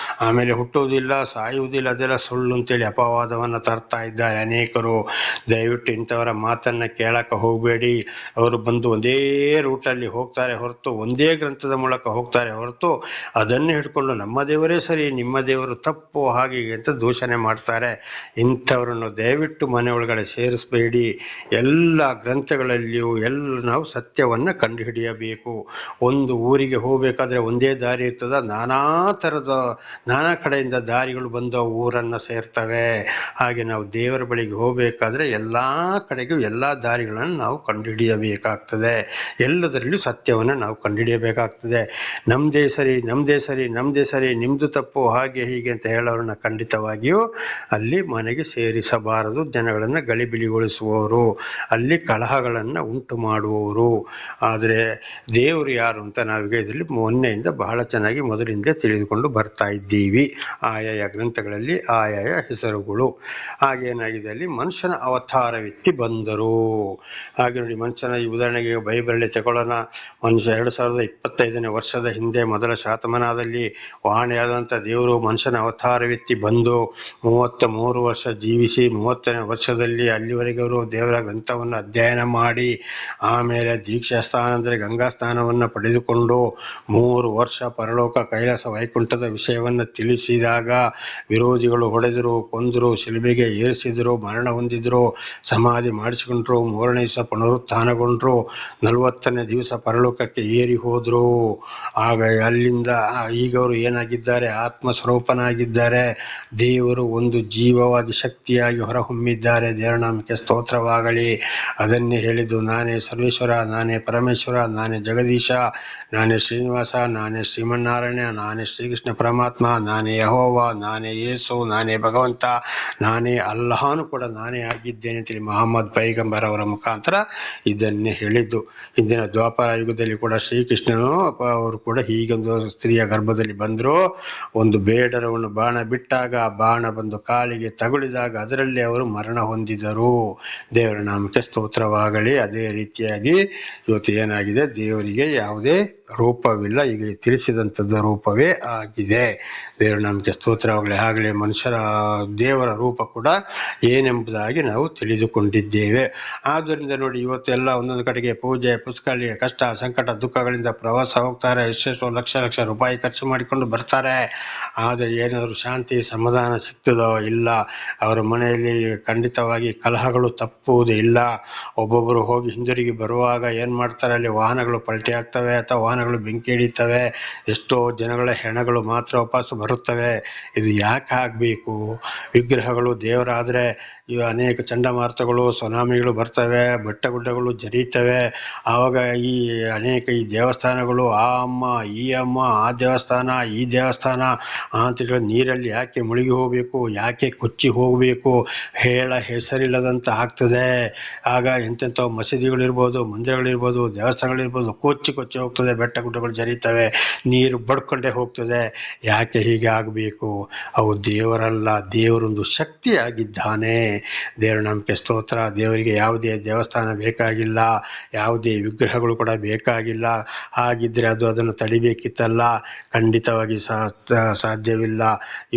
ಆಮೇಲೆ ಹುಟ್ಟೋದಿಲ್ಲ, ಸಾಯುವುದಿಲ್ಲ, ಅದೆಲ್ಲ ಸುಳ್ಳು ಅಂತೇಳಿ ಅಪವಾದವನ್ನು ತರ್ತಾ ಇದ್ದಾರೆ ಅನೇಕರು. ದಯವಿಟ್ಟು ಇಂಥವರ ಮಾತನ್ನು ಕೇಳಕ್ಕೆ ಹೋಗಬೇಡಿ. ಅವರು ಬಂದು ಒಂದೇ ರೂಟಲ್ಲಿ ಹೋಗ್ತಾರೆ ಹೊರತು, ಒಂದೇ ಗ್ರಂಥದ ಮೂಲಕ ಹೋಗ್ತಾರೆ ಹೊರತು, ಅದನ್ನೇ ಹಿಡ್ಕೊಂಡು ನಮ್ಮ ದೇವರೇ ಸರಿ, ನಿಮ್ಮ ದೇವರು ತಪ್ಪು, ಹಾಗೆ ಅಂತ ದೂಷಣೆ ಮಾಡ್ತಾರೆ. ಇಂಥವರನ್ನು ದಯವಿಟ್ಟು ಮನೆ ಒಳಗಡೆ ಸೇರಿಸಬೇಡಿ. ಎಲ್ಲ ಗ್ರಂಥಗಳಲ್ಲಿಯೂ ನಾವು ಸತ್ಯವನ್ನು ಕಂಡುಹಿಡಿಯಬೇಕು. ಒಂದು ಊರಿಗೆ ಹೋಗಬೇಕಾದ್ರೆ ಒಂದೇ ದಾರಿ ಇರ್ತದ? ನಾನಾ ಕಡೆಯಿಂದ ದಾರಿಗಳು ಬಂದು ಊರನ್ನು ಸೇರ್ತವೆ. ಹಾಗೆ ನಾವು ದೇವರ ಬಳಿಗೆ ಹೋಗಬೇಕಾದ್ರೆ ಎಲ್ಲ ಕಡೆಗೂ ಎಲ್ಲ ದಾರಿಗಳನ್ನು ನಾವು ಕಂಡುಹಿಡಿಯಬೇಕಾಗ್ತದೆ. ಎಲ್ಲದರಲ್ಲೂ ಸತ್ಯವನ್ನು ನಾವು ಕಂಡುಹಿಡಿಯಬೇಕಾಗ್ತದೆ. ನಮ್ಮದೇ ಸರಿ, ನಮ್ಮದೇ ಸರಿ, ನಮ್ಮದೇ ಸರಿ, ನಿಮ್ಮದು ತಪ್ಪು, ಹಾಗೆ ಹೀಗೆ ಅಂತ ಹೇಳೋರನ್ನ ಖಂಡಿತವಾಗಿಯೂ ಅಲ್ಲಿ ಮನೆಗೆ ಸೇರಿಸಬಾರದು. ಜನಗಳನ್ನು ಗಲಿಬಿಲಿಗೊಳಿಸುವವರು, ಅಲ್ಲಿ ಕಲಹಗಳನ್ನು ಉಂಟು ಮಾಡುವವರು. ಆದರೆ ದೇವರು ಯಾರು ಅಂತ ನಾವೀಗ ಇದರಲ್ಲಿ ಮೊನ್ನೆಯಿಂದ ಬಹಳ ಚೆನ್ನಾಗಿ ಮೊದಲಿಂದ ತಿಳಿದುಕೊಂಡು ಬರ್ತಾ ಇದ್ದೀವಿ. ಆಯಾಯ ಗ್ರಂಥಗಳಲ್ಲಿ ಆಯಾಯ ಹೆಸರುಗಳು. ಹಾಗೇನಾಗಿದೆ, ಅಲ್ಲಿ ಮನುಷ್ಯನ ಅವತಾರವೆತ್ತಿ ಬಂದರು. ಹಾಗೆ ನೋಡಿ, ಮನುಷ್ಯನ ಈ ಉದಾಹರಣೆಗೆ ಬೈಬಲಲ್ಲಿ ತಗೊಳ್ಳೋಣ. ಮನುಷ್ಯ 2025ನೇ ವರ್ಷದ ಹಿಂದೆ ಮೊದಲ ಶತಮಾನದಲ್ಲಿ ವಾಣಿಯಾದಂಥ ದೇವರು ಮನುಷ್ಯನ ಅವತಾರವೆತ್ತಿ ಬಂದು 33 ವರ್ಷ ಜೀವಿಸಿ 30ನೇ ವರ್ಷದಲ್ಲಿ ಅಲ್ಲಿವರೆಗೆ ಅವರು ದೇವರ ಗ್ರಂಥವನ್ನು ಅಧ್ಯಯನ ಮಾಡಿ ಆಮೇಲೆ ದೀಕ್ಷಾ ಸ್ಥಾನ ಅಂದರೆ ಗಂಗಾ ಸ್ನಾನವನ್ನು ಪಡೆದುಕೊಂಡು 3 ವರ್ಷ ಪರಲೋಕ ಕೈಲಾಸ ವೈಕುಂಠದ ವಿಷಯವನ್ನು ತಿಳಿಸಿದಾಗ ವಿರೋಧಿಗಳು ಹೊಡೆದರು, ಕೊಂದರು, ಶಿಲುಬೆಗೆ ಏರಿಸಿದರು, ಮರಣ ಹೊಂದಿದ್ರು, ಸಮಾಧಿ ಮಾಡಿಸಿಕೊಂಡ್ರು, 3ನೇ ದಿವಸ ಪುನರುತ್ಥಾನಗೊಂಡ್ರು, 40ನೇ ದಿವಸ ಪರಲೋಕಕ್ಕೆ ಏರಿ ಹೋದರು. ಆಗ ಅಲ್ಲಿಂದ ಈಗ ಅವರು ಏನಾಗಿದ್ದಾರೆ? ಆತ್ಮಸ್ವರೂಪನಾಗಿದ್ದಾರೆ. ದೇವರು ಒಂದು ಜೀವವಾದಿ ಶಕ್ತಿಯಾಗಿ ಹೊರಹೊಮ್ಮಿದ್ದಾರೆ. ದೇವರ ನಾಮಕ್ಕೆ ಸ್ತೋತ್ರವಾಗಲಿ. ಅದನ್ನೇ ಹೇಳಿದ್ದು, ನಾನೇ ಸರ್ವೇಶ್ವರ, ನಾನೇ ಪರಮೇಶ್ವರ, ನಾನೇ ಜಗದೀಶ, ನಾನೇ ಶ್ರೀನಿವಾಸ, ನಾನೇ ಶ್ರೀಮನ್ನಾರಾಯಣ, ನಾನೇ ಶ್ರೀಕೃಷ್ಣ ಪರಮಾತ್ಮ, ನಾನೇ ಯೆಹೋವ, ನಾನೇ ಯೇಸು, ನಾನೇ ಭಗವಂತ, ನಾನೇ ಅಲ್ಲಾಹನು ಕೂಡ ನಾನೇ ಆಗಿದ್ದೇನೆ ಅಂತೇಳಿ ಮಹಮ್ಮದ್ ಪೈಗಂಬರ್ ಅವರ ಮುಖಾಂತರ ಇದನ್ನೇ ಹೇಳಿದ್ದು. ಇಂದಿನ ದ್ವಾಪರ ಯುಗದಲ್ಲಿ ಕೂಡ ಶ್ರೀಕೃಷ್ಣನು ಅವರು ಕೂಡ ಹೀಗೊಂದು ಸ್ತ್ರೀಯ ಗರ್ಭದಲ್ಲಿ ಬಂದರು. ಒಂದು ಬೇಡರವನ್ನು ಬಾಣ ಬಿಟ್ಟಾಗ ಆ ಬಾಣ ಬಂದು ಕಾಲಿಗೆ ತಗುಲಿದಾಗ ಅದರಲ್ಲಿ ಅವರು ಮರಣ ಹೊಂದಿದರು. ದೇವರ ನಾಮಕ್ಕೆ ಸ್ತೋತ್ರವಾಗಲಿ. ಅದೇ ರೀತಿಯಾಗಿ ಇವತ್ತು ಏನಾಗಿದೆ, ದೇವರಿಗೆ ಯಾವುದೇ ರೂಪವಿಲ್ಲ, ಈಗ ತಿಳಿಸಿದಂಥದ್ದು ರೂಪವೇ ಆಗಿದೆ. ದೇವರ ನಾಮಕ್ಕೆ ಸ್ತೋತ್ರವಾಗಲಿ. ಆಗಲೇ ದೇವರ ರೂಪ ಕೂಡ ಏನೆಂಬುದಾಗಿ ನಾವು ತಿಳಿದುಕೊಂಡಿದ್ದೇವೆ. ಆದ್ದರಿಂದ ನೋಡಿ, ಇವತ್ತೆಲ್ಲ ಒಂದೊಂದು ಕಡೆಗೆ ಪೂಜೆ ಪುಸ್ಕಳಿ, ಕಷ್ಟ ಸಂಕಟ ದುಃಖಗಳಿಂದ ಪ್ರವಾಸ ಹೋಗ್ತಾರೆ, ಎಷ್ಟೆಷ್ಟೋ ಲಕ್ಷ ಲಕ್ಷ ರೂಪಾಯಿ ಖರ್ಚು ಮಾಡಿಕೊಂಡು ಬರ್ತಾರೆ. ಆದರೆ ಏನಾದರೂ ಶಾಂತಿ ಸಮಾಧಾನ ಸಿಗ್ತದೋ? ಇಲ್ಲ. ಅವರ ಮನೆಯಲ್ಲಿ ಖಂಡಿತವಾಗಿ ಕಲಹಗಳು ತಪ್ಪುವುದು ಇಲ್ಲ. ಒಬ್ಬೊಬ್ಬರು ಹೋಗಿ ಹಿಂದಿರುಗಿ ಬರುವಾಗ ಏನು ಮಾಡ್ತಾರೆ, ಅಲ್ಲಿ ವಾಹನಗಳು ಪಲ್ಟಿ ಆಗ್ತವೆ ಅಥವಾ ವಾಹನಗಳು ಬೆಂಕಿ ಹಿಡಿತವೆ. ಎಷ್ಟೋ ಜನಗಳ ಹೆಣಗಳು ಮಾತ್ರ ವಾಪಸ್ ಬರುತ್ತವೆ. ಇದು ಯಾಕೆ ಆಗಬೇಕು? ವಿಗ್ರಹಗಳು ದೇವರಾದರೆ ಇವು ಅನೇಕ ಚಂಡಮಾರುತಗಳು ಸುನಾಮಿಗಳು ಬರ್ತವೆ, ಬೆಟ್ಟಗುಡ್ಡಗಳು ಜರೀತವೆ. ಆವಾಗ ಈ ಅನೇಕ ಈ ದೇವಸ್ಥಾನಗಳು ಆ ಅಮ್ಮ ಈ ಅಮ್ಮ, ಆ ದೇವಸ್ಥಾನ ಈ ದೇವಸ್ಥಾನ ಅಂತೇಳಿ ನೀರಲ್ಲಿ ಯಾಕೆ ಮುಳುಗಿ ಹೋಗಬೇಕು, ಯಾಕೆ ಕೊಚ್ಚಿ ಹೋಗಬೇಕು? ಹೇಳ ಹೆಸರಿಲ್ಲದಂತ ಆಗ್ತದೆ. ಆಗ ಎಂತೆಂಥ ಮಸೀದಿಗಳಿರ್ಬೋದು, ಮಂದಿರಗಳಿರ್ಬೋದು, ದೇವಸ್ಥಾನಗಳಿರ್ಬೋದು ಕೊಚ್ಚಿ ಕೊಚ್ಚಿ ಹೋಗ್ತದೆ, ಬೆಟ್ಟ ಗುಡ್ಡಗಳು ಜರೀತವೆ, ನೀರು ಬಡ್ಕೊಂಡೇ ಹೋಗ್ತದೆ. ಯಾಕೆ ಹೀಗೆ ಆಗಬೇಕು? ಅವು ದೇವರಲ್ಲ, ದೇವರೊಂದು ಶಕ್ತಿಯಾಗಿದ್ದಾನೆ. ದೇವರ ನಾಮಕ್ಕೆ ಸ್ತೋತ್ರ. ದೇವರಿಗೆ ಯಾವುದೇ ದೇವಸ್ಥಾನ ಬೇಕಾಗಿಲ್ಲ, ಯಾವುದೇ ವಿಗ್ರಹಗಳು ಕೂಡ ಬೇಕಾಗಿಲ್ಲ. ಹಾಗಿದ್ರೆ ಅದನ್ನು ತಡಿಬೇಕಿತ್ತಲ್ಲ. ಖಂಡಿತವಾಗಿ ಸಾಧ್ಯವಿಲ್ಲ.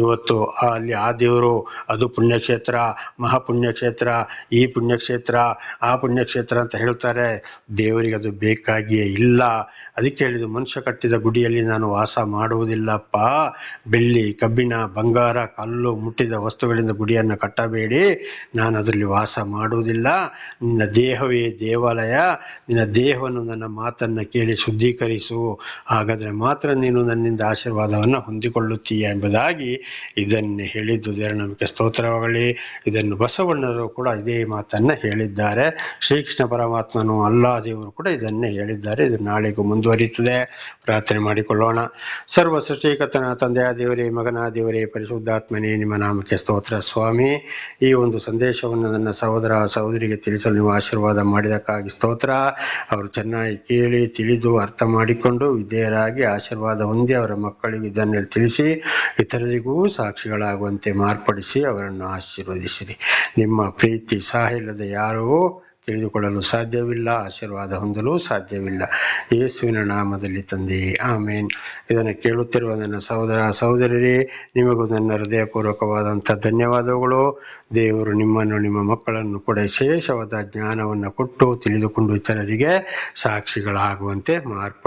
ಇವತ್ತು ಅಲ್ಲಿ ಆ ದೇವರು ಅದು ಪುಣ್ಯಕ್ಷೇತ್ರ, ಮಹಾಪುಣ್ಯಕ್ಷೇತ್ರ, ಈ ಪುಣ್ಯಕ್ಷೇತ್ರ, ಆ ಪುಣ್ಯಕ್ಷೇತ್ರ ಅಂತ ಹೇಳ್ತಾರೆ. ದೇವರಿಗೆ ಅದು ಬೇಕಾಗಿಯೇ ಇಲ್ಲ. ಅದಕ್ಕೆ ಹೇಳಿದ್ದು, ಮನುಷ್ಯ ಕಟ್ಟಿದ ಗುಡಿಯಲ್ಲಿ ನಾನು ವಾಸ ಮಾಡುವುದಿಲ್ಲಪ್ಪ. ಬೆಳ್ಳಿ ಕಬ್ಬಿಣ ಬಂಗಾರ ಕಲ್ಲು ಮುಟ್ಟಿದ ವಸ್ತುಗಳಿಂದ ಗುಡಿಯನ್ನು ಕಟ್ಟಬೇಡಿ, ನಾನು ಅದರಲ್ಲಿ ವಾಸ ಮಾಡುವುದಿಲ್ಲ. ನಿನ್ನ ದೇಹವೇ ದೇವಾಲಯ, ನಿನ್ನ ದೇಹವನ್ನು ನನ್ನ ಮಾತನ್ನು ಕೇಳಿ ಶುದ್ಧೀಕರಿಸು, ಹಾಗಾದರೆ ಮಾತ್ರ ನೀನು ನನ್ನಿಂದ ಆಶೀರ್ವಾದವನ್ನು ಹೊಂದಿಕೊಳ್ಳುತ್ತೀಯ ಎಂಬುದಾಗಿ ಇದನ್ನೇ ಹೇಳಿದ್ದು. ದೇವರ ನಮಗೆ ಸ್ತೋತ್ರವಾಗಲಿ. ಇದನ್ನು ಬಸವಣ್ಣರು ಕೂಡ ಇದೇ ಮಾತನ್ನು ಹೇಳಿದ್ದಾರೆ. ಶ್ರೀಕೃಷ್ಣ ಪರಮಾತ್ಮನು ಅಲ್ಲಾ ದೇವರು ಕೂಡ ಇದನ್ನೇ ಹೇಳಿದ್ದಾರೆ. ಇದು ನಾಳೆಗೂ ಮುಂದುವರಿಯುತ್ತದೆ. ಪ್ರಾರ್ಥನೆ ಮಾಡಿಕೊಳ್ಳೋಣ. ಸರ್ವ ಸೃಷ್ಟಿಕರ್ತನ ತಂದೆಯ ದೇವರೇ, ಮಗನ ದೇವರೇ, ಪರಿಶುದ್ಧಾತ್ಮನೇ, ನಿಮ್ಮ ನಾಮಕ್ಕೆ ಸ್ತೋತ್ರ ಸ್ವಾಮಿ. ಈ ಒಂದು ಸಂದೇಶವನ್ನು ನನ್ನ ಸಹೋದರ ಸಹೋದರಿಗೆ ತಿಳಿಸಲು ನೀವು ಆಶೀರ್ವಾದ ಮಾಡಿದಕ್ಕಾಗಿ ಸ್ತೋತ್ರ. ಅವರು ಚೆನ್ನಾಗಿ ಕೇಳಿ ತಿಳಿದು ಅರ್ಥ ಮಾಡಿಕೊಂಡು ವಿಧೇಯರಾಗಿ ಆಶೀರ್ವಾದ ಹೊಂದಿ ಅವರ ಮಕ್ಕಳಿಗೆ ಇದನ್ನು ತಿಳಿಸಿ ಇತರರಿಗೂ ಸಾಕ್ಷಿಗಳಾಗುವಂತೆ ಮಾರ್ಪಡಿಸಿ ಅವರನ್ನು ಆಶೀರ್ವದಿಸಿರಿ. ನಿಮ್ಮ ಪ್ರೀತಿ ಇಲ್ಲದೆ ಯಾರೂ ತಿಳಿದುಕೊಳ್ಳಲು ಸಾಧ್ಯವಿಲ್ಲ, ಆಶೀರ್ವಾದ ಹೊಂದಲು ಸಾಧ್ಯವಿಲ್ಲ. ಯೇಸುವಿನ ನಾಮದಲ್ಲಿ ತಂದೆ, ಆಮೇನ್. ಇದನ್ನು ಕೇಳುತ್ತಿರುವ ನನ್ನ ಸಹೋದರ ಸಹೋದರರೇ, ನಿಮಗೂ ನನ್ನ ಹೃದಯಪೂರ್ವಕವಾದಂಥ ಧನ್ಯವಾದಗಳು. ದೇವರು ನಿಮ್ಮನ್ನು ನಿಮ್ಮ ಮಕ್ಕಳನ್ನು ಕೂಡ ವಿಶೇಷವಾದ ಜ್ಞಾನವನ್ನು ಕೊಟ್ಟು ತಿಳಿದುಕೊಂಡು ಇತರರಿಗೆ ಸಾಕ್ಷಿಗಳಾಗುವಂತೆ ಮಾರ್ಪಡಿಸಿ